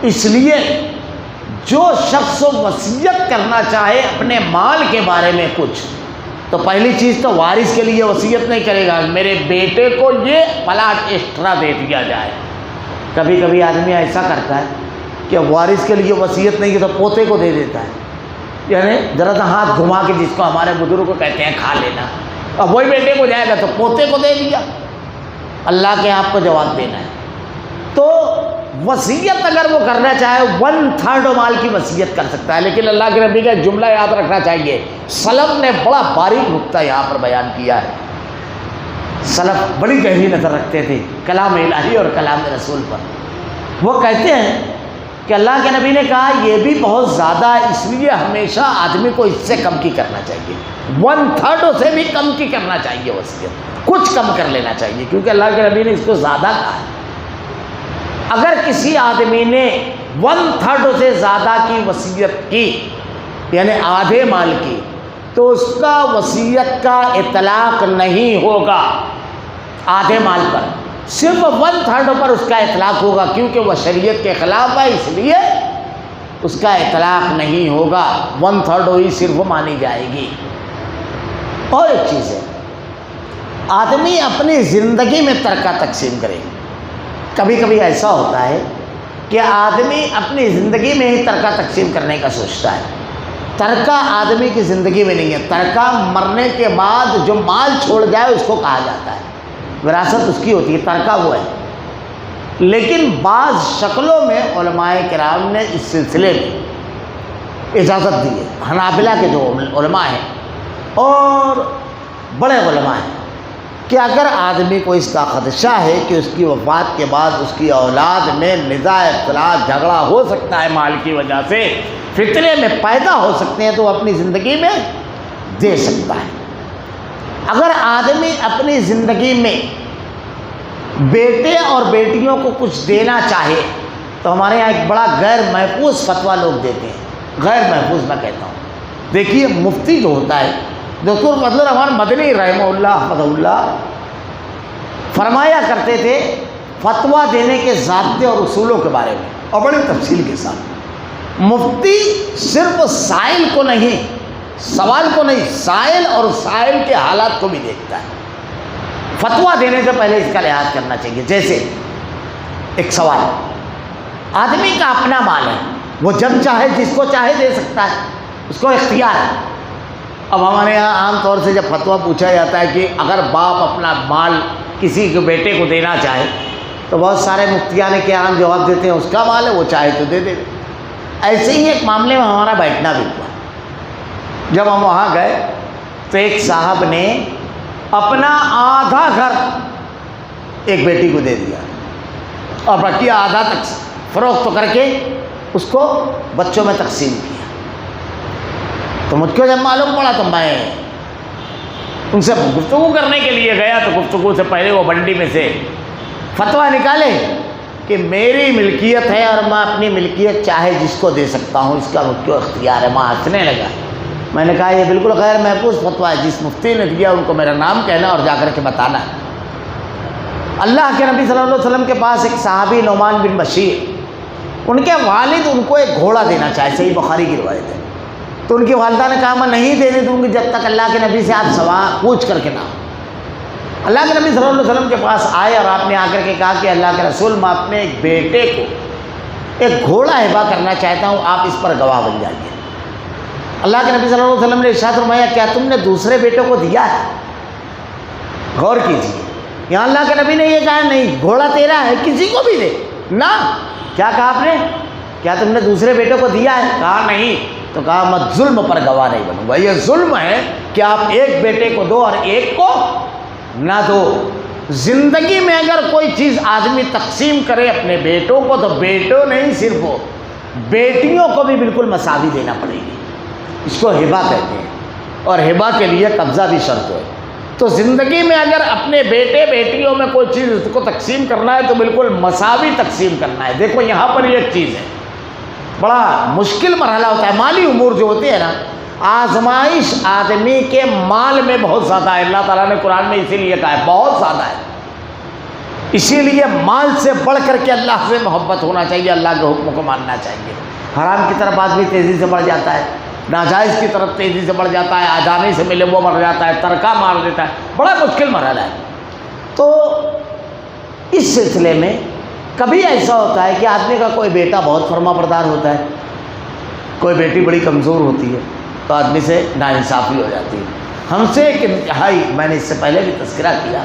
اس لیے جو شخص وصیت کرنا چاہے اپنے مال کے بارے میں کچھ، تو پہلی چیز تو وارث کے لیے وصیت نہیں کرے گا میرے بیٹے کو یہ پلاٹ ایکسٹرا دے دیا جائے. کبھی کبھی آدمی ایسا کرتا ہے کہ وارث کے لیے وصیت نہیں کی تو پوتے کو دے دیتا ہے، یعنی ذرا سا ہاتھ گھما کے، جس کو ہمارے بزرگ کو کہتے ہیں کھا لینا، اب وہی بیٹے کو جائے گا تو پوتے کو دے دیا. اللہ کے آپ کو جواب دینا ہے. تو وصیت اگر وہ کرنا چاہے 1/3 مال کی وصیت کر سکتا ہے. لیکن اللہ کے نبی کا جملہ یاد رکھنا چاہیے، سلف نے بڑا باریک نقطہ یہاں پر بیان کیا ہے. سلف بڑی گہری نظر رکھتے تھے کلام الہی اور کلام رسول پر. وہ کہتے ہیں کہ اللہ کے نبی نے کہا یہ بھی بہت زیادہ ہے، اس لیے ہمیشہ آدمی کو اس سے کم کی کرنا چاہیے، 1/3 سے بھی کم کی کرنا چاہیے وصیت، کچھ کم کر لینا چاہیے، کیونکہ اللہ کے نبی نے اس کو زیادہ کہا ہے. اگر کسی آدمی نے 1/3 سے زیادہ کی وصیت کی، یعنی آدھے مال کی، تو اس کا وصیت کا اطلاق نہیں ہوگا آدھے مال پر، صرف 1/3 پر اس کا اطلاق ہوگا، کیونکہ وہ شریعت کے خلاف ہے، اس لیے اس کا اطلاق نہیں ہوگا، 1/3 ہی صرف مانی جائے گی. اور ایک چیز ہے، آدمی اپنی زندگی میں ترکہ تقسیم کرے. کبھی کبھی ایسا ہوتا ہے کہ آدمی اپنی زندگی میں ہی ترکہ تقسیم کرنے کا سوچتا ہے. ترکہ آدمی کی زندگی میں نہیں ہے، ترکہ مرنے کے بعد جو مال چھوڑ جائے اس کو کہا جاتا ہے، وراثت اس کی ہوتی ہے، ترکہ وہ ہے. لیکن بعض شکلوں میں علماء کرام نے اس سلسلے میں اجازت دی ہے. حنابلہ کے جو علماء ہیں اور بڑے علماء ہیں کہ اگر آدمی کو اس کا خدشہ ہے کہ اس کی وفات کے بعد اس کی اولاد میں نزاع، اختلاف، جھگڑا ہو سکتا ہے، مال کی وجہ سے فتنے میں پیدا ہو سکتے ہیں، تو وہ اپنی زندگی میں دے سکتا ہے. اگر آدمی اپنی زندگی میں بیٹے اور بیٹیوں کو کچھ دینا چاہے تو ہمارے یہاں ایک بڑا غیر محفوظ فتویٰ لوگ دیتے ہیں. غیر محفوظ میں کہتا ہوں، دیکھیے مفتی جو ہوتا ہے دکتور فضل الرحمان مدنی رحمہ اللہ حفظہ اللہ فرمایا کرتے تھے فتویٰ دینے کے ضابطے اور اصولوں کے بارے میں، اور بڑی تفصیل کے ساتھ. مفتی صرف سائل کو نہیں، سوال کو نہیں، سائل اور سائل کے حالات کو بھی دیکھتا ہے. فتویٰ دینے سے پہلے اس کا لحاظ کرنا چاہیے. جیسے ایک سوال، آدمی کا اپنا مال ہے، وہ جب چاہے جس کو چاہے دے سکتا ہے، اس کو اختیار ہے. اب ہمارے یہاں عام طور سے جب فتویٰ پوچھا جاتا ہے کہ اگر باپ اپنا مال کسی کے بیٹے کو دینا چاہے تو بہت سارے مفتیان کے عام جواب دیتے ہیں اس کا مال ہے، وہ چاہے تو دے دے. ایسے ہی ایک معاملے میں ہمارا بیٹھنا بھی ہوا. جب ہم وہاں گئے تو ایک صاحب نے اپنا آدھا گھر ایک بیٹی کو دے دیا اور باقی آدھا تک فروخت کر کے اس کو بچوں میں تقسیم کیا. تو مجھ کو جب معلوم پڑا تو میں ان سے گفتگو کرنے کے لیے گیا تو گفتگو سے پہلے وہ منڈی میں سے فتویٰ نکالے کہ میری ملکیت ہے اور میں اپنی ملکیت چاہے جس کو دے سکتا ہوں، اس کا مجھ کو اختیار ہے. میں ہنسنے لگا. میں نے کہا یہ بالکل غیر محفوظ فتویٰ ہے. جس مفتی نے دیا ان کو میرا نام کہنا اور جا کر کے بتانا ہے. اللہ کے نبی صلی اللہ علیہ وسلم کے پاس ایک صحابی نعمان بن بشیر، ان کے والد ان کو ایک گھوڑا دینا چاہے، صحیح بخاری کی روایت ہے. تو ان کی والدہ نے کہا میں نہیں دینے دوں گی جب تک اللہ کے نبی سے آپ سوال پوچھ کر کے نہ. اللہ کے نبی صلی اللہ علیہ وسلم کے پاس آئے اور آپ نے آ کر کے کہا کہ اللہ کے رسول میں اپنے ایک بیٹے کو ایک گھوڑا ہبہ کرنا چاہتا ہوں، آپ اس پر گواہ بن جائیے. اللہ کے نبی صلی اللہ علیہ وسلم نے ارشاد فرمایا کیا تم نے دوسرے بیٹے کو دیا ہے؟ غور کیجیے، یہاں اللہ کے نبی نے یہ کہا نہیں گھوڑا تیرا ہے کسی کو بھی دے نہ. کیا کہا آپ نے؟ کیا تم نے دوسرے بیٹے کو دیا ہے؟ کہا نہیں. تو کہا میں ظلم پر گواہ نہیں بنوں گا. یہ ظلم ہے کہ آپ ایک بیٹے کو دو اور ایک کو نہ دو. زندگی میں اگر کوئی چیز آدمی تقسیم کرے اپنے بیٹوں کو تو بیٹوں نہیں صرف وہ بیٹیوں کو بھی بالکل مساوی دینا پڑے گی. اس کو ہبہ کہتے ہیں اور ہبہ کے لیے قبضہ بھی شرط ہے. تو زندگی میں اگر اپنے بیٹے بیٹیوں میں کوئی چیز اس کو تقسیم کرنا ہے تو بالکل مساوی تقسیم کرنا ہے. دیکھو یہاں پر ایک چیز ہے، بڑا مشکل مرحلہ ہوتا ہے. مالی امور جو ہوتے ہیں نا، آزمائش آدمی کے مال میں بہت زیادہ ہے. اللہ تعالیٰ نے قرآن میں اسی لیے کہا ہے بہت زیادہ ہے. اسی لیے مال سے بڑھ کر کے اللہ سے محبت ہونا چاہیے، اللہ کے حکم کو ماننا چاہیے. حرام کی طرف آدمی تیزی سے بڑھ جاتا ہے، ناجائز کی طرف تیزی سے بڑھ جاتا ہے، آجانے سے ملے وہ مر جاتا ہے، ترکہ مار دیتا ہے. بڑا مشکل مرحلہ ہے. تو اس سلسلے میں کبھی ایسا ہوتا ہے کہ آدمی کا کوئی بیٹا بہت فرما بردار ہوتا ہے، کوئی بیٹی بڑی کمزور ہوتی ہے، تو آدمی سے ناانصافی ہو جاتی ہے. ہم سے ایک انتہائی، میں نے اس سے پہلے بھی تذکرہ کیا،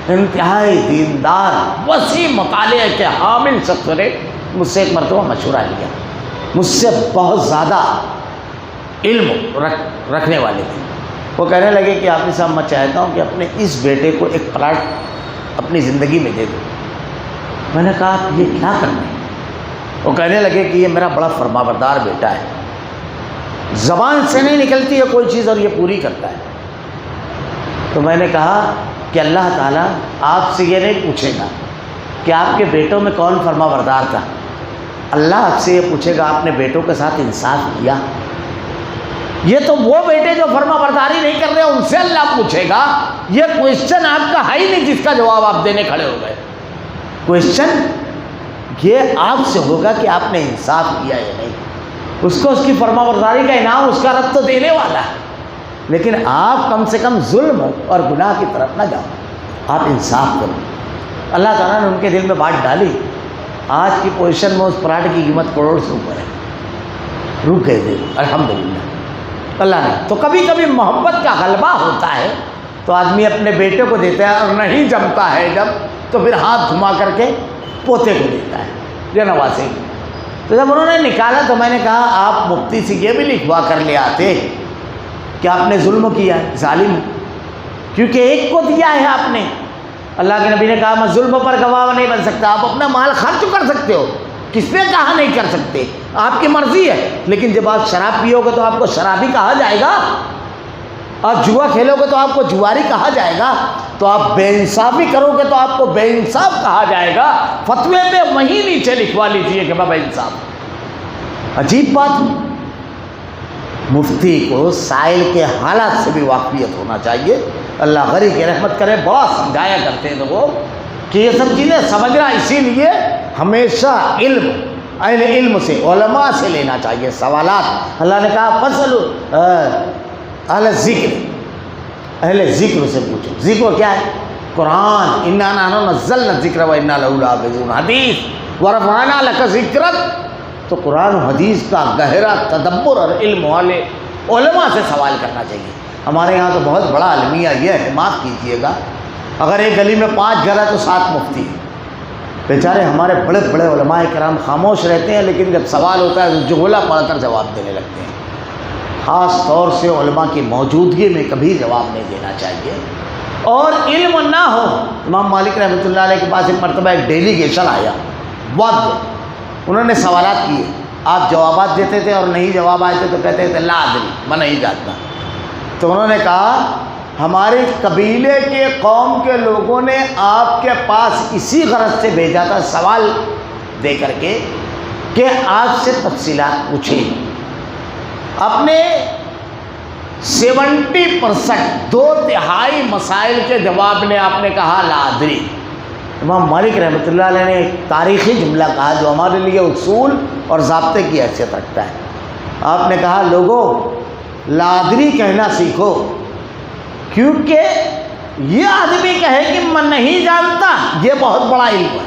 انتہائی دیندار وسیع مطالعے کے حامل شخص نے مجھ سے ایک مرتبہ مشورہ لیا. مجھ سے بہت زیادہ علم رکھنے والے تھے. وہ کہنے لگے کہ آپ صاحب میں چاہتا ہوں کہ اپنے اس بیٹے کو ایک پلاٹ اپنی زندگی میں دے دو. میں نے کہا آپ یہ کیا کرنا ہے؟ وہ کہنے لگے کہ یہ میرا بڑا فرما بردار بیٹا ہے، زبان سے نہیں نکلتی ہے کوئی چیز اور یہ پوری کرتا ہے. تو میں نے کہا کہ اللہ تعالیٰ آپ سے یہ نہیں پوچھے گا کہ آپ کے بیٹوں میں کون فرما بردار تھا، اللہ آپ سے یہ پوچھے گا آپ نے بیٹوں کے ساتھ انصاف کیا. یہ تو وہ بیٹے جو فرما برداری نہیں کر رہے ان سے اللہ پوچھے گا. یہ کوئسچن آپ کا ہے ہی نہیں جس کا جواب آپ دینے کھڑے ہو گئے. کوئسچن یہ آپ سے ہوگا کہ آپ نے انصاف کیا یا نہیں. اس کو اس کی فرما برداری کا انعام اس کا رب تو دینے والا ہے، لیکن آپ کم سے کم ظلم اور گناہ کی طرف نہ جاؤ، آپ انصاف کرو. اللہ تعالیٰ نے ان کے دل میں بات ڈالی. آج کی پوزیشن میں اس پلاٹ کی قیمت کروڑ سے اوپر ہے. رک گئے تھے الحمدللہ اللہ نے. تو کبھی کبھی محبت کا غلبہ ہوتا ہے تو آدمی اپنے بیٹے کو دیتا ہے، اور نہیں جمتا ہے جب تو پھر ہاتھ گھما کر کے پوتے کو دیتا ہے یا نواسے کو. تو جب انہوں نے نکالا تو میں نے کہا آپ مفتی سے یہ بھی لکھوا کر لے آتے کہ آپ نے ظلم کیا ہے، ظالم، کیونکہ ایک کو دیا ہے آپ نے. اللہ کے نبی نے کہا میں ظلم پر گواہ نہیں بن سکتا. آپ اپنا مال خرچ کر سکتے ہو، کس نے کہا نہیں کر سکتے، آپ کی مرضی ہے. لیکن جب آپ شراب پیو گے تو آپ کو شرابی کہا جائے گا، آپ جوا کھیلو گے تو آپ کو جواری کہا جائے گا، تو آپ بے انصافی کرو گے تو آپ کو بے انصاف کہا جائے گا. فتوے پہ وہیں نیچے لکھوا لیجیے کہ میں بے انصاف. عجیب بات. مفتی کو سائل کے حالات سے بھی واقفیت ہونا چاہیے. اللہ غری کی رحمت کرے. بڑا سمجھایا کرتے ہیں وہ کہ یہ سب چیزیں سمجھنا، اسی لیے ہمیشہ علم اہل علم سے علماء سے لینا چاہیے سوالات. اللہ نے کہا فصل اہل ذکر، اہل ذکر سے پوچھو. ذکر کیا ہے؟ قرآن. انا نحن نزلنا الذکر وانا لہ لحافظون. حدیث ورفعنا لک ذکرک. تو قرآن و حدیث کا گہرا تدبر اور علم والے علماء سے سوال کرنا چاہیے. ہمارے یہاں تو بہت بڑا المیہ یہ ہے، معاف کیجیے گا، اگر ایک گلی میں 5 گھر ہے تو 7 مفتی ہیں. بیچارے ہمارے بڑے بڑے علماء کرام خاموش رہتے ہیں، لیکن جب سوال ہوتا ہے تو جملہ پڑھ کر جواب دینے لگتے ہیں. خاص طور سے علماء کی موجودگی میں کبھی جواب نہیں دینا چاہیے. اور علم نہ ہو. امام مالک رحمۃ اللہ علیہ کے پاس ایک مرتبہ ایک ڈیلیگیشن آیا, بہت انہوں نے سوالات کیے, آپ جوابات دیتے تھے اور نہیں جواب آئے تھے تو کہتے تھے لا ادری, میں نہیں جانتا. تو انہوں نے کہا ہمارے قبیلے کے قوم کے لوگوں نے آپ کے پاس اسی غرض سے بھیجا تھا سوال دے کر کے کہ آپ سے تفصیلات پوچھیں. اپنے 70% 2/3 مسائل کے جواب نے آپ نے کہا لا ادری. امام مالک رحمۃ اللہ علیہ نے ایک تاریخی جملہ کہا جو ہمارے لیے اصول اور ضابطے کی حیثیت رکھتا ہے. آپ نے کہا لوگوں لا ادری کہنا سیکھو, کیونکہ یہ آدمی کہے کہ میں نہیں جانتا یہ بہت بڑا علم ہے.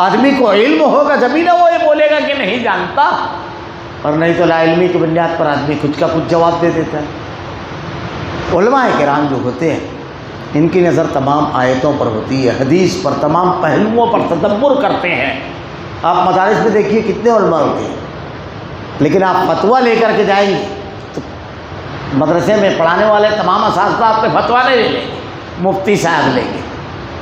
آدمی کو علم ہوگا جبھی نہ وہ یہ بولے گا کہ نہیں جانتا, اور نہیں تو لا علمی کی بنیاد پر آدمی کچھ کا کچھ جواب دے دیتا ہے. علماء کرام جو ہوتے ہیں ان کی نظر تمام آیتوں پر ہوتی ہے, حدیث پر, تمام پہلوؤں پر تدبر کرتے ہیں. آپ مدارس میں دیکھیے کتنے علماء ہوتے ہیں, لیکن آپ فتویٰ لے کر کے جائیں گے تو مدرسے میں پڑھانے والے تمام اساتذہ آپ سے فتویٰ نہیں لیں گے, مفتی صاحب لیں گے.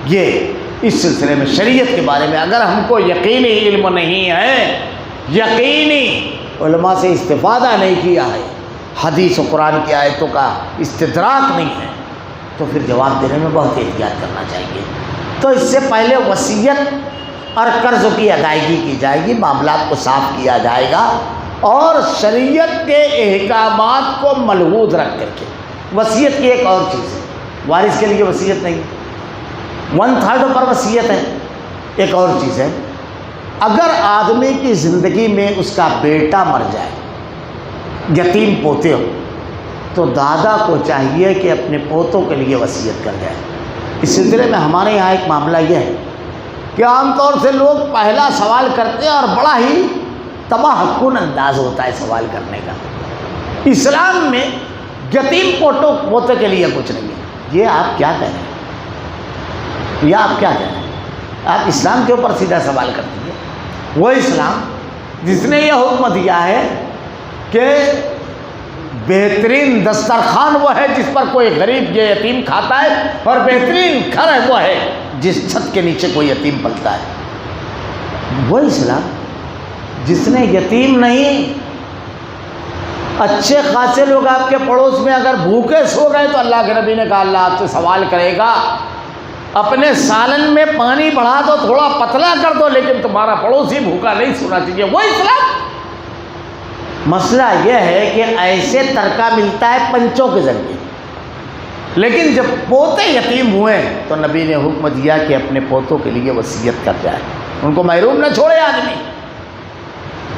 یہ اس سلسلے میں شریعت کے بارے میں اگر ہم کو یقینی علم نہیں ہے, یقینی علماء سے استفادہ نہیں کیا ہے, حدیث و قرآن کی آیتوں کا استدراک نہیں ہے, تو پھر جواب دینے میں بہت احتیاط کرنا چاہیے. تو اس سے پہلے وصیت اور قرض کی ادائیگی کی جائے گی, معاملات کو صاف کیا جائے گا اور شریعت کے احکامات کو ملحوظ رکھ کر کے. وصیت کی ایک اور چیز ہے, وارث کے لیے وصیت نہیں, 1/3 پر وصیت ہے. ایک اور چیز ہے, اگر آدمی کی زندگی میں اس کا بیٹا مر جائے, یتیم پوتے ہو, تو دادا کو چاہیے کہ اپنے پوتوں کے لیے وصیت کر جائے. اس سلسلے میں ہمارے یہاں ایک معاملہ یہ ہے کہ عام طور سے لوگ پہلا سوال کرتے ہیں اور بڑا ہی تباہ کن انداز ہوتا ہے سوال کرنے کا. اسلام میں یتیم پوتے کے لیے کچھ نہیں ہے. یہ آپ کیا کہہ رہے ہیں, یہ آپ کیا کہہ رہے ہیں؟ آپ اسلام کے اوپر سیدھا سوال کر دیجیے. وہ اسلام جس نے یہ حکم دیا ہے کہ بہترین دسترخوان وہ ہے جس پر کوئی غریب یہ یتیم کھاتا ہے, اور بہترین گھر ہے وہ ہے جس چھت کے نیچے کوئی یتیم پلتا ہے. وہ اسلام جس نے یتیم نہیں, اچھے خاصے لوگ آپ کے پڑوس میں اگر بھوکے سو گئے تو اللہ کے نبی نے کہا اللہ آپ سے سوال کرے گا, اپنے سالن میں پانی بڑھا دو, تھوڑا پتلا کر دو, لیکن تمہارا پڑوسی بھوکا نہیں سونا چاہیے. وہ اسلام. مسئلہ یہ ہے کہ ایسے ترکہ ملتا ہے پنچوں کے ذریعے, لیکن جب پوتے یتیم ہوئے تو نبی نے حکم دیا کہ اپنے پوتوں کے لیے وصیت کر جائے, ان کو محروم نہ چھوڑے آدمی.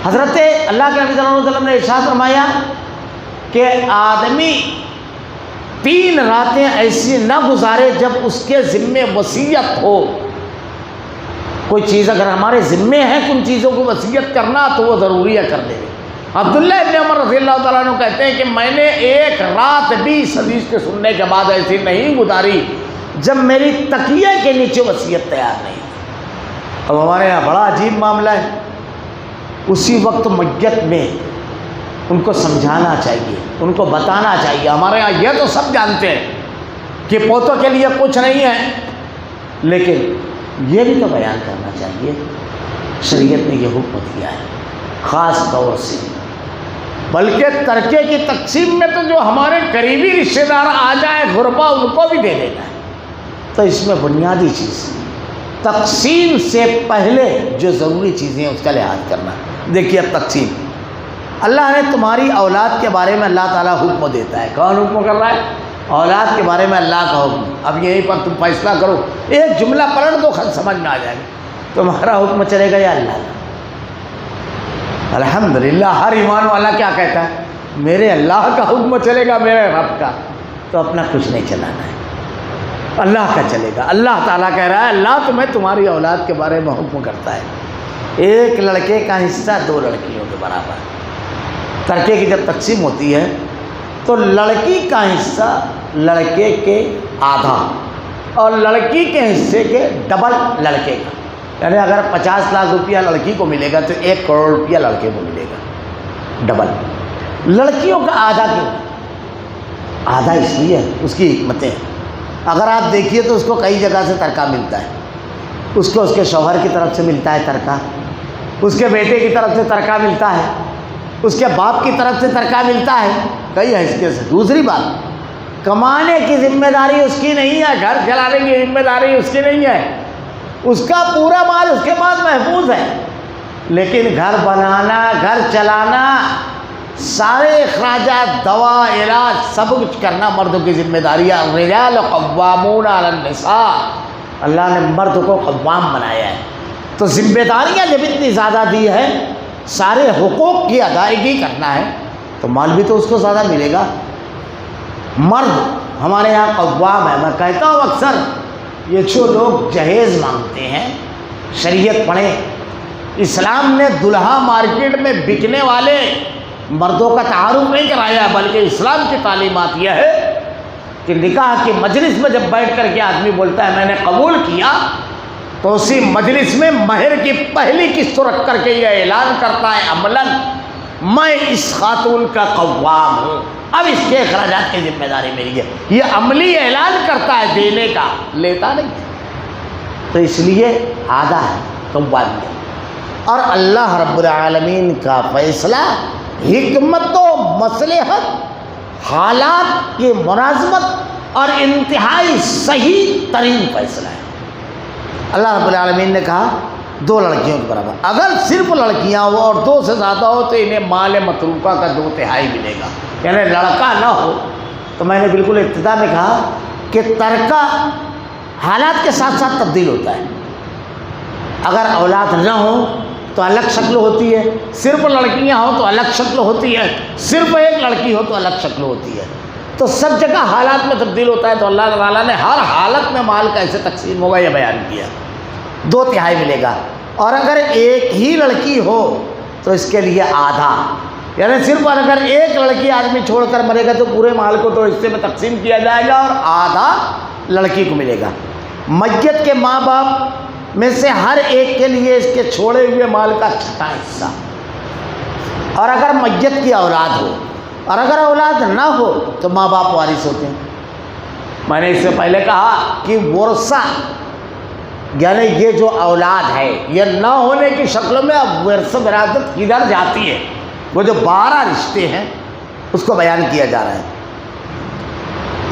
حضرت اللہ کے نبی صلی اللہ علیہ وسلم نے ارشاد فرمایا کہ آدمی 3 راتیں ایسی نہ گزارے جب اس کے ذمے وصیت ہو. کوئی چیز اگر ہمارے ذمے ہے کن چیزوں کو وصیت کرنا تو وہ ضروری ہے کر دے. عبداللہ ابن عمر رضی اللہ تعالیٰ عنہ کہتے ہیں کہ میں نے ایک رات بھی اس حدیث کے سننے کے بعد ایسی نہیں گزاری جب میری تکیے کے نیچے وصیت تیار نہیں. اب ہمارے یہاں بڑا عجیب معاملہ ہے, اسی وقت میت میں ان کو سمجھانا چاہیے, ان کو بتانا چاہیے. ہمارے یہاں یہ تو سب جانتے ہیں کہ پوتوں کے لیے کچھ نہیں ہے, لیکن یہ بھی تو بیان کرنا چاہیے شریعت نے یہ حکم دیا ہے خاص طور سے. بلکہ ترکے کی تقسیم میں تو جو ہمارے قریبی رشتہ دار آ جائیں غربا, ان کو بھی دے دینا ہے. تو اس میں بنیادی چیز تقسیم سے پہلے جو ضروری چیزیں ہیں اس کا لحاظ کرنا. دیکھیے اب تقسیم, اللہ نے تمہاری اولاد کے بارے میں اللہ تعالیٰ حکم دیتا ہے. کون حکم کر رہا ہے؟ اولاد کے بارے میں اللہ کا حکم. اب یہیں پر تم فیصلہ کرو, ایک جملہ پلٹ دو, خط سمجھ میں آ جائے گا تمہارا حکم چلے گا یا اللہ کا. الحمدللہ ہر ایمان والا کیا کہتا ہے, میرے اللہ کا حکم چلے گا, میرے رب کا. تو اپنا کچھ نہیں چلانا ہے, اللہ کا چلے گا. اللہ تعالیٰ کہہ رہا ہے اللہ تمہیں تمہاری اولاد کے بارے میں حکم کرتا ہے. ایک لڑکے کا حصہ 2 لڑکیوں کے برابر. ترکے کی جب تقسیم ہوتی ہے تو لڑکی کا حصہ لڑکے کے آدھا اور لڑکی کے حصے کے ڈبل لڑکے کا. یعنی اگر 50 لاکھ روپیہ لڑکی کو ملے گا تو 1 کروڑ روپیہ لڑکے کو ملے گا ڈبل. لڑکیوں کا آدھا کیوں؟ آدھا اس لیے اس کی حکمتیں. اگر آپ دیکھیے تو اس کو کئی جگہ سے ترکہ ملتا ہے، اس کو اس کے شوہر کی طرف سے ملتا ہے ترکہ، اس کے بیٹے کی طرف سے ترکہ ملتا ہے، اس کے باپ کی طرف سے ترکہ ملتا ہے، کئی حیثیت سے۔ دوسری بات، کمانے کی ذمہ داری اس کی نہیں ہے، گھر چلانے کی ذمہ داری اس کی نہیں ہے، اس کا پورا مال اس کے پاس محفوظ ہے، لیکن گھر بنانا، گھر چلانا، سارے اخراجات، دوا، علاج، سب کچھ کرنا مردوں کی ذمہ داری ہے۔ الرجال قوامون علی النساء، اللہ نے مرد کو قوام بنایا ہے، تو ذمہ داریاں جب اتنی زیادہ دی ہے، سارے حقوق کی ادائیگی کرنا ہے، تو مال بھی تو اس کو زیادہ ملے گا۔ مرد ہمارے یہاں قوام ہے۔ میں کہتا ہوں اکثر، یہ جو لوگ جہیز مانگتے ہیں، شریعت پڑھیں، اسلام نے دلہا مارکیٹ میں بکنے والے مردوں کا تعارف نہیں کرایا، بلکہ اسلام کی تعلیمات یہ ہے کہ نکاح کی مجلس میں جب بیٹھ کر کے آدمی بولتا ہے میں نے قبول کیا، تو اسی مجلس میں مہر کی پہلی قسط رکھ کر کے یہ اعلان کرتا ہے عملاً، میں اس خاتون کا قوام ہوں، اب اس کے اخراجات کی ذمہ داری میری ہے۔ یہ عملی اعلان کرتا ہے دینے کا، لیتا نہیں، تو اس لیے آدھا ہے قوامیت۔ اور اللہ رب العالمین کا فیصلہ حکمت و مصلحت، حالات کی مناسبت اور انتہائی صحیح ترین فیصلہ ہے۔ اللہ رب العالمین نے کہا 2 لڑکیوں کے برابر، اگر صرف لڑکیاں ہو اور 2 سے زیادہ ہو تو انہیں مال متروکہ کا 2/3 ملے گا، یعنی لڑکا نہ ہو۔ تو میں نے بالکل ابتدا میں کہا کہ ترکہ حالات کے ساتھ ساتھ تبدیل ہوتا ہے۔ اگر اولاد نہ ہو تو الگ شکل ہوتی ہے، صرف لڑکیاں ہوں تو الگ شکل ہوتی ہے، صرف ایک لڑکی ہو تو الگ شکل ہوتی ہے، تو سب جگہ حالات میں تبدیل ہوتا ہے۔ تو اللہ تعالیٰ نے ہر حالت میں مال کیسے تقسیم ہوگا یہ بیان کیا، 2/3 ملے گا۔ اور اگر ایک ہی لڑکی ہو تو اس کے لیے آدھا، یعنی صرف اگر ایک لڑکی آدمی چھوڑ کر مرے گا تو پورے مال کو تو حصے میں تقسیم کیا جائے گا اور آدھا لڑکی کو ملے گا۔ میت کے ماں باپ میں سے ہر ایک کے لیے اس کے چھوڑے ہوئے مال کا 6واں حصہ، اور اگر میت کی اولاد ہو اور اگر اولاد نہ ہو تو ماں باپ وارث ہوتے ہیں۔ میں نے اس سے پہلے کہا کہ ورثہ یعنی یہ جو اولاد ہے یہ نہ ہونے کی شکل میں اب ورثہ وراثت کدھر جاتی ہے، وہ جو 12 رشتے ہیں اس کو بیان کیا جا رہا ہے۔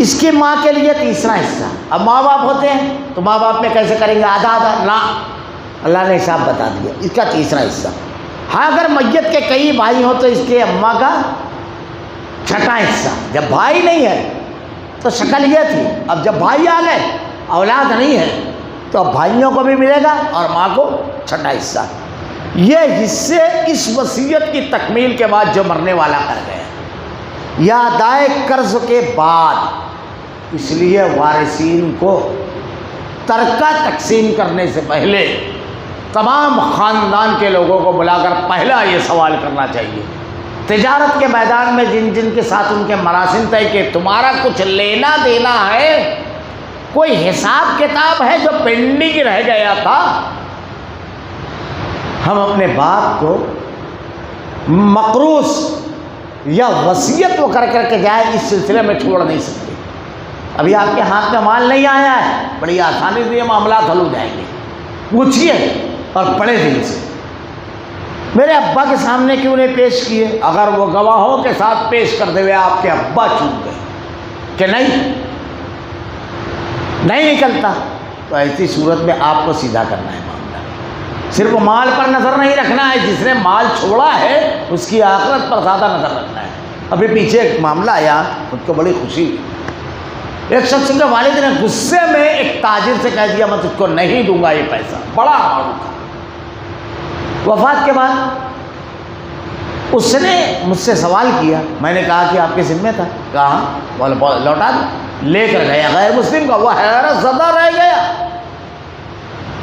اس کی ماں کے لیے 3واں حصہ۔ اب ماں باپ ہوتے ہیں تو ماں باپ میں کیسے کریں گے آدھا آدھا؟ نہ، اللہ نے حساب بتا دیا، اس کا 3واں حصہ۔ ہاں اگر میت کے کئی بھائی ہوں تو اس کے اماں کا 6واں حصہ۔ جب بھائی نہیں ہے تو شکل یہ تھی، اب جب بھائی آ گئے، اولاد نہیں ہے، تو اب بھائیوں کو بھی ملے گا اور ماں کو 6واں حصہ۔ یہ حصے اس وصیت کی تکمیل کے بعد جو مرنے والا کر گیا یا ادائے قرض کے بعد، اس لیے وارثین کو ترکہ تقسیم کرنے سے پہلے تمام خاندان کے لوگوں کو بلا کر پہلا یہ سوال کرنا چاہیے، تجارت کے میدان میں جن جن کے ساتھ ان کے مراسم طے کہ تمہارا کچھ لینا دینا ہے، کوئی حساب کتاب ہے جو پینڈنگ رہ گیا تھا، ہم اپنے باپ کو مقروض یا وصیت وہ کر کے جائے اس سلسلے میں چھوڑ نہیں سکتے۔ ابھی آپ کے ہاتھ میں مال نہیں آیا ہے، بڑی آسانی سے یہ معاملات حل ہو جائیں گے، پوچھیے اور بڑے دل سے میرے ابا کے سامنے کیوں نہیں پیش کیے؟ اگر وہ گواہوں کے ساتھ پیش کر دے ہوئے آپ کے ابا چوک گئے کہ نہیں نکلتا، تو ایسی صورت میں آپ کو سیدھا کرنا ہے معاملہ، صرف مال پر نظر نہیں رکھنا ہے، جس نے مال چھوڑا ہے اس کی آخرت پر زیادہ نظر رکھنا ہے۔ ابھی پیچھے ایک معاملہ آیا، مجھ کو بڑی خوشی ہوئی، ایک شخص کے والد نے غصے میں ایک تاجر سے کہہ دیا میں تجھ کو نہیں دوں گا یہ پیسہ، بڑا معروف تھا۔ وفات کے بعد اس نے مجھ سے سوال کیا، میں نے کہا کہ آپ کے ذمہ تھا، کہا لوٹا دو، لے کر گیا، غیر مسلم کا وہ حیرت زدہ رہ گیا،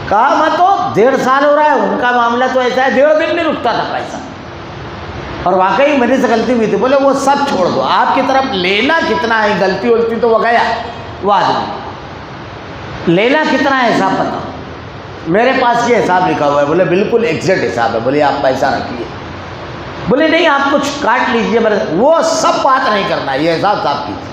کہا میں تو 1.5 سال ہو رہا ہے، ان کا معاملہ تو ایسا ہے 1.5 دن نہیں رکتا تھا پیسہ، اور واقعی میری سے غلطی ہوئی تھی۔ بولے وہ سب چھوڑ دو، آپ کی طرف لینا کتنا ہے، غلطی ولطی تو وہ گیا وہ آدمی، لینا کتنا ہے حساب بتاؤ، میرے پاس یہ حساب لکھا ہوا ہے۔ بولے بالکل ایگزیکٹ حساب ہے۔ بولے آپ پیسہ رکھیے، بولے نہیں آپ کچھ کاٹ لیجیے، وہ سب بات نہیں کرنا ہے، یہ حساب صاحب کی تھی۔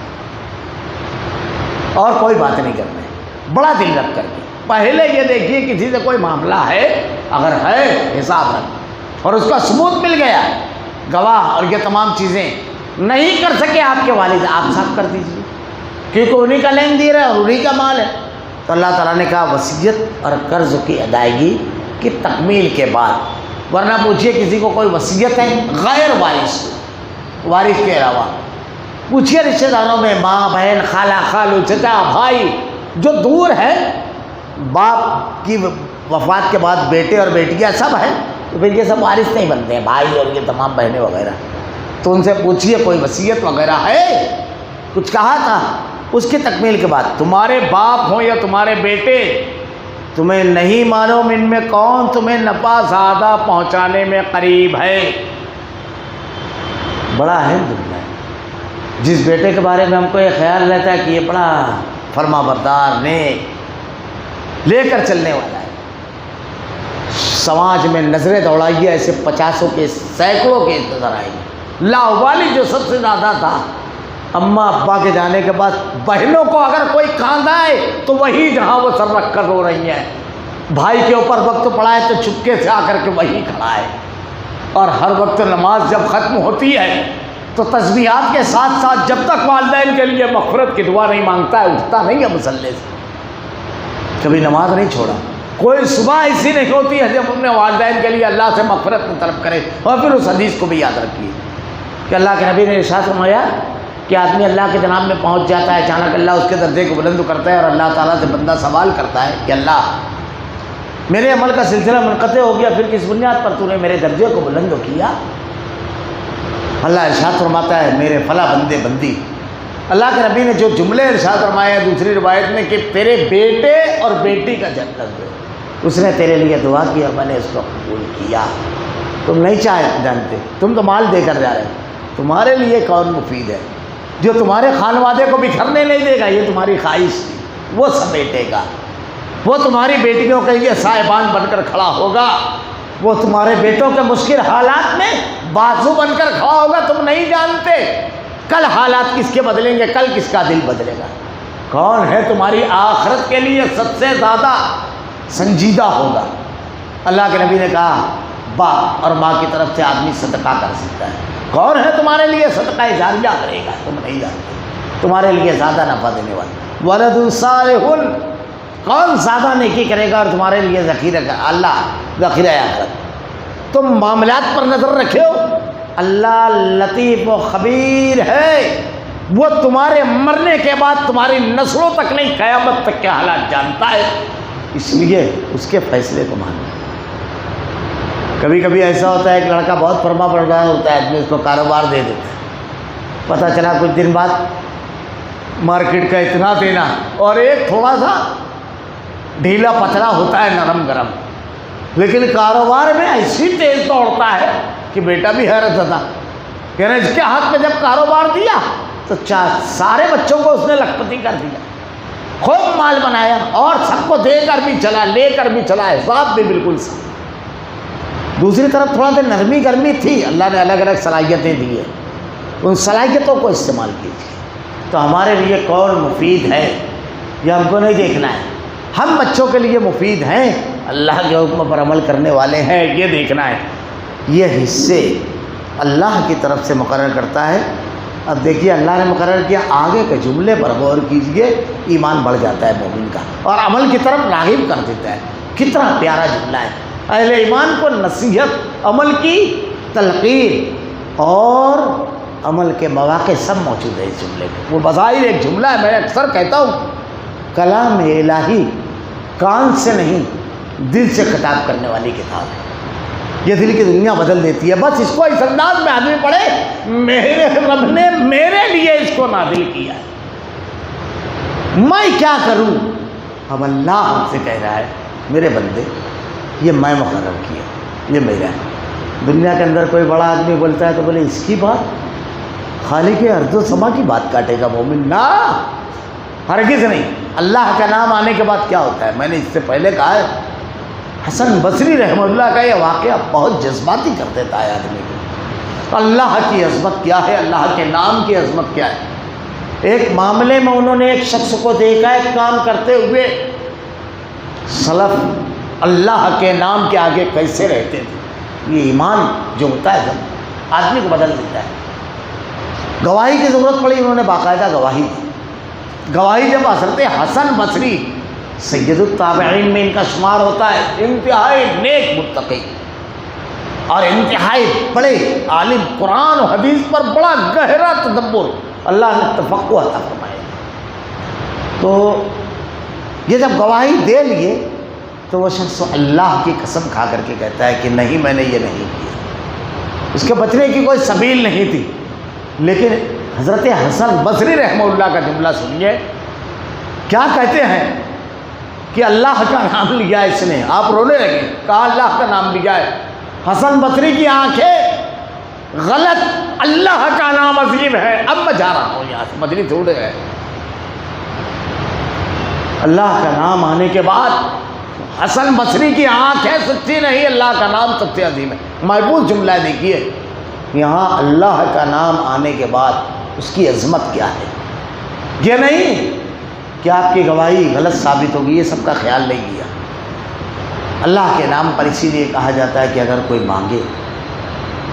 اور کوئی بات نہیں کرنا ہے، بڑا دل رکھ کر کے پہلے یہ دیکھیے کسی سے کوئی معاملہ ہے، اگر ہے حساب رکھ، اور اس کا ثبوت مل گیا گواہ اور یہ تمام چیزیں نہیں کر سکے آپ کے والد، آپ صاف کر دیجیے، کیونکہ انہی کا لین دے رہا ہے اور انہی کا مال ہے۔ تو اللہ تعالیٰ نے کہا وصیت اور قرض کی ادائیگی کی تکمیل کے بعد، ورنہ پوچھیے کسی کو کوئی وصیت ہے غیر وارث کو، وارث کے علاوہ پوچھیے رشتہ داروں میں، ماں بہن خالہ خالو چچا بھائی جو دور ہے، باپ کی وفات کے بعد بیٹے اور بیٹیاں سب ہیں، تو پھر یہ سب وارث نہیں بنتے ہیں، بھائی اور یہ تمام بہنیں وغیرہ، تو ان سے پوچھیے کوئی وصیت وغیرہ ہے، کچھ کہا تھا، اس کی تکمیل کے بعد تمہارے باپ ہوں یا تمہارے بیٹے، تمہیں نہیں معلوم ان میں کون تمہیں نفع زیادہ پہنچانے میں قریب ہے۔ بڑا اہم جملہ ہے، جس بیٹے کے بارے میں ہم کو یہ خیال رہتا ہے کہ یہ بڑا فرما بردار نیک لے کر چلنے والا ہے، سماج میں نظریں دوڑائیے، ایسے 50 کے سینکڑوں کے نظر آئیں گے۔ لاوالی جو سب سے زیادہ تھا، اماں ابا کے جانے کے بعد بہنوں کو اگر کوئی کاندھا ہے تو وہی جہاں وہ سر رکھ کر رو رہی ہیں، بھائی کے اوپر وقت پڑا ہے تو چپکے سے آ کر کے وہی کھڑا ہے، اور ہر وقت نماز جب ختم ہوتی ہے تو تسبیحات کے ساتھ ساتھ جب تک والدین کے لیے مغفرت کی دعا نہیں مانگتا ہے اٹھتا نہیں ہے مصلی سے، کبھی نماز نہیں چھوڑا۔ کوئی صبح ایسی نہیں ہوتی ہے جب اپنے والدین کے لیے اللہ سے مغفرت میں طلب کرے۔ اور پھر اس حدیث کو بھی یاد رکھیے کہ اللہ کے نبی نے ارشاد فرمایا کہ آدمی اللہ کے جناب میں پہنچ جاتا ہے، اچانک اللہ اس کے درجے کو بلند کرتا ہے، اور اللہ تعالیٰ سے بندہ سوال کرتا ہے کہ اللہ میرے عمل کا سلسلہ منقطع ہو گیا، پھر کس بنیاد پر تو نے میرے درجے کو بلند کیا؟ اللہ ارشاد فرماتا ہے میرے فلاں بندے بندی، اللہ کے نبی نے جو جملے ارشاد فرمائے ہیں دوسری روایت میں کہ تیرے بیٹے اور بیٹی کا جنت دے، اس نے تیرے لیے دعا کی اور میں نے اس کو قبول کیا۔ تم نہیں جانتے، تم تو مال دے کر جا رہے ہو، تمہارے لیے کون مفید ہے؟ جو تمہارے خانوادے کو بکھرنے نہیں دے گا، یہ تمہاری خواہش تھی، وہ سمیٹے گا، وہ تمہاری بیٹیوں کے لیے سائبان بن کر کھڑا ہوگا، وہ تمہارے بیٹوں کے مشکل حالات میں بازو بن کر کھڑا ہوگا۔ تم نہیں جانتے کل حالات کس کے بدلیں گے، کل کس کا دل بدلے گا، کون ہے تمہاری آخرت کے لیے سب سے زیادہ سنجیدہ ہوگا۔ اللہ کے نبی نے کہا باپ اور ماں کی طرف سے آدمی صدقہ کر سکتا ہے، کون ہے تمہارے لیے صدقہ جاریہ کرے گا؟ تم نہیں جانتے، تمہارے لیے زیادہ نفع دینے والا ولد صالح، کون زیادہ نیکی کرے گا اور تمہارے لیے ذخیرہ کا اللہ ذخیرہ آخرت۔ تم معاملات پر نظر رکھے ہو، اللہ لطیف و خبیر ہے، وہ تمہارے مرنے کے بعد تمہاری نسلوں تک نہیں قیامت تک کے حالات جانتا ہے، اس لیے اس کے فیصلے کو ماننا۔ کبھی کبھی ایسا ہوتا ہے کہ لڑکا بہت فرما بردار ہوتا ہے، آدمی اس کو کاروبار دے دیتا ہے، پتہ چلا کچھ دن بعد مارکیٹ کا اتنا دینا، اور ایک تھوڑا سا ڈھیلا پتلا ہوتا ہے نرم گرم، لیکن کاروبار میں ایسی تیز دوڑتا ہے کہ بیٹا بھی حیرت زدہ، یعنی اس کے ہاتھ میں جب کاروبار دیا تو سارے بچوں کو اس نے لکھپتی کر دیا، خوب مال بنایا اور سب کو دے کر بھی چلا، لے کر بھی چلا، حساب بھی بالکل صحیح۔ دوسری طرف تھوڑا دیر نرمی گرمی تھی، اللہ نے الگ الگ صلاحیتیں دی ہیں، ان صلاحیتوں کو استعمال کیجیے۔ تو ہمارے لیے کون مفید ہے یہ ہم کو نہیں دیکھنا ہے، ہم بچوں کے لیے مفید ہیں، اللہ کے حکم پر عمل کرنے والے ہیں، یہ دیکھنا ہے۔ یہ حصے اللہ کی طرف سے مقرر کرتا ہے۔ اب دیکھیے اللہ نے مقرر کیا، آگے کے جملے پر غور کیجئے، ایمان بڑھ جاتا ہے مومن کا اور عمل کی طرف راغب کر دیتا ہے۔ کتنا پیارا جملہ ہے، اہل ایمان کو نصیحت، عمل کی تلقین اور عمل کے مواقع سب موجود ہے اس جملے میں۔ وہ بظاہر ایک جملہ ہے، میں اکثر کہتا ہوں کلام الہی کان سے نہیں دل سے خطاب کرنے والی کتاب ہے، یہ دل کی دنیا بدل دیتی ہے۔ بس اس کو اس انداز میں آدمی پڑھے، میرے رب نے میرے لیے اس کو نازل کیا ہے، میں کیا کروں؟ اب اللہ ہم سے کہہ رہا ہے میرے بندے یہ میں مقرر کیا، یہ میرا ہے۔ دنیا کے اندر کوئی بڑا آدمی بولتا ہے تو بولے اس کی بات، خالق ارض و سما کی بات کاٹے گا مومن؟ نہ، ہرگز نہیں۔ اللہ کا نام آنے کے بعد کیا ہوتا ہے، میں نے اس سے پہلے کہا ہے، حسن بصری رحمہ اللہ کا یہ واقعہ بہت جذباتی کر دیتا ہے آدمی کو۔ اللہ کی عظمت کیا ہے، اللہ کے نام کی عظمت کیا ہے۔ ایک معاملے میں انہوں نے ایک شخص کو دیکھا ایک کام کرتے ہوئے، سلف اللہ کے نام کے آگے کیسے رہتے تھے۔ یہ ایمان جو ہوتا ہے جب آدمی کو بدل دیتا ہے۔ گواہی کی ضرورت پڑی، انہوں نے باقاعدہ گواہی دی۔ گواہی جب حضرت حسن بصری سید التابعین میں ان کا شمار ہوتا ہے، انتہائی نیک متقی اور انتہائی بڑے عالم، قرآن و حدیث پر بڑا گہرا تدبر، اللہ نے تفقہ عطا فرمایا۔ تو یہ جب گواہی دے لیے تو وہ شخص اللہ کی قسم کھا کر کے کہتا ہے کہ نہیں، میں نے یہ نہیں کیا۔ اس کے بچنے کی کوئی سبیل نہیں تھی۔ لیکن حضرت حسن بصری رحمہ اللہ کا جملہ سنیے، کیا کہتے ہیں کہ اللہ کا نام لیا اس نے، آپ رونے لگے، کہا اللہ کا نام لیا ہے۔ حسن بصری کی آنکھیں غلط، اللہ کا نام عظیم ہے، اب میں جا رہا ہوں یہاں سے، مدنی چھوڑ گئے۔ اللہ کا نام آنے کے بعد حسن بصری کی آنکھیں سچی نہیں، اللہ کا نام سب سے عظیم ہے۔ محبوب جملہ دیکھیے، یہاں اللہ کا نام آنے کے بعد اس کی عظمت کیا ہے۔ یہ نہیں کہ آپ کی گواہی غلط ثابت ہوگی، یہ سب کا خیال نہیں کیا۔ اللہ کے نام پر اسی لیے کہا جاتا ہے کہ اگر کوئی مانگے،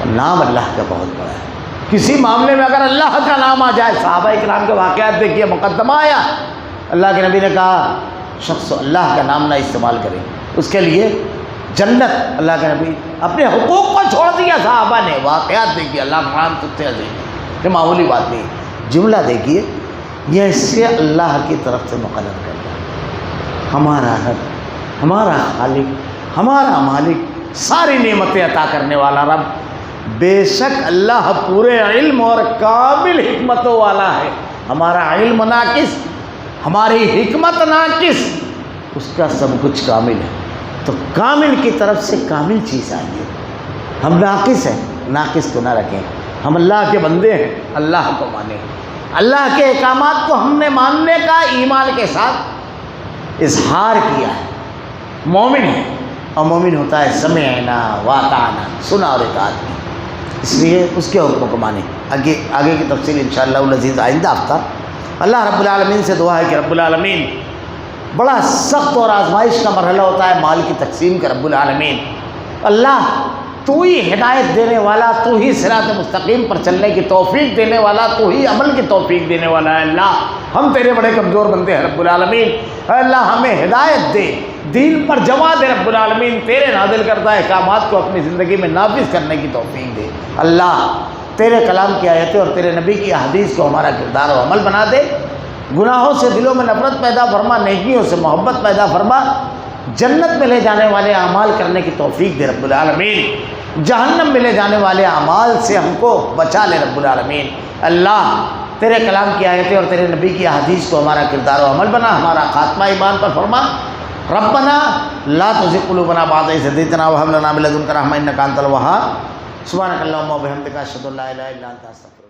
نام اللہ کا بہت بڑا ہے۔ کسی معاملے میں اگر اللہ کا نام آ جائے، صحابہ کرام کے واقعات دیکھیے، مقدمہ آیا، اللہ کے نبی نے کہا شخص اللہ کا نام نہ استعمال کرے، اس کے لیے جنت، اللہ کے نبی اپنے حقوق کو چھوڑ دیا، صحابہ نے واقعات دیکھیے، اللہ کا نام سب سے عظیم ہے، یہ معمولی بات نہیں۔ جملہ دیکھیے، یہ اس سے اللہ کی طرف سے مقرر کرتا ہے، ہمارا رب، ہمارا خالق، ہمارا مالک، ساری نعمتیں عطا کرنے والا رب، بے شک اللہ پورے علم اور کامل حکمتوں والا ہے۔ ہمارا علم ناقص، ہماری حکمت ناقص، اس کا سب کچھ کامل ہے۔ تو کامل کی طرف سے کامل چیز آئیے، ہم ناقص ہیں، ناقص کو نہ رکھیں، ہم اللہ کے بندے ہیں، اللہ کو مانیں، اللہ کے احکامات کو ہم نے ماننے کا ایمان کے ساتھ اظہار کیا ہے۔ مومن ہے، اور مومن ہوتا ہے سمعنا واطعنا، سنا اور اطاعت کی، اس لیے اس کے حکم کو مانیں۔ آگے کی تفصیل انشاءاللہ العزیز آئندہ ہفتہ۔ اللہ رب العالمین سے دعا ہے کہ رب العالمین، بڑا سخت اور آزمائش کا مرحلہ ہوتا ہے مال کی تقسیم کا، رب العالمین اللہ تو ہی ہدایت دینے والا، تو ہی صراط مستقیم پر چلنے کی توفیق دینے والا، تو ہی عمل کی توفیق دینے والا ہے۔ اللہ ہم تیرے بڑے کمزور بندے ہیں رب العالمین، اے اللہ ہمیں ہدایت دے، دین پر جما دے رب العالمین، تیرے نازل کردہ احکامات کو اپنی زندگی میں نافذ کرنے کی توفیق دے۔ اللہ تیرے کلام کی آیتیں اور تیرے نبی کی احادیث کو ہمارا کردار و عمل بنا دے، گناہوں سے دلوں میں نفرت پیدا فرما، نیکیوں سے محبت پیدا فرما، جنت میں لے جانے والے اعمال کرنے کی توفیق دے رب العالمین، جہنم میں لے جانے والے اعمال سے ہم کو بچا لے رب العالمین۔ اللہ تیرے کلام کی آیتیں اور تیرے نبی کی احادیث کو ہمارا کردار و عمل بنا، ہمارا خاتمہ ایمان پر فرما۔ ربنا لا تزغ قلوبنا بعد إذ هديتنا وهب لنا من لدنك رحمة إنك أنت الوهاب۔ سبحانك اللهم وبحمدك أشهد أن لا إله إلا أنت أستغفرك۔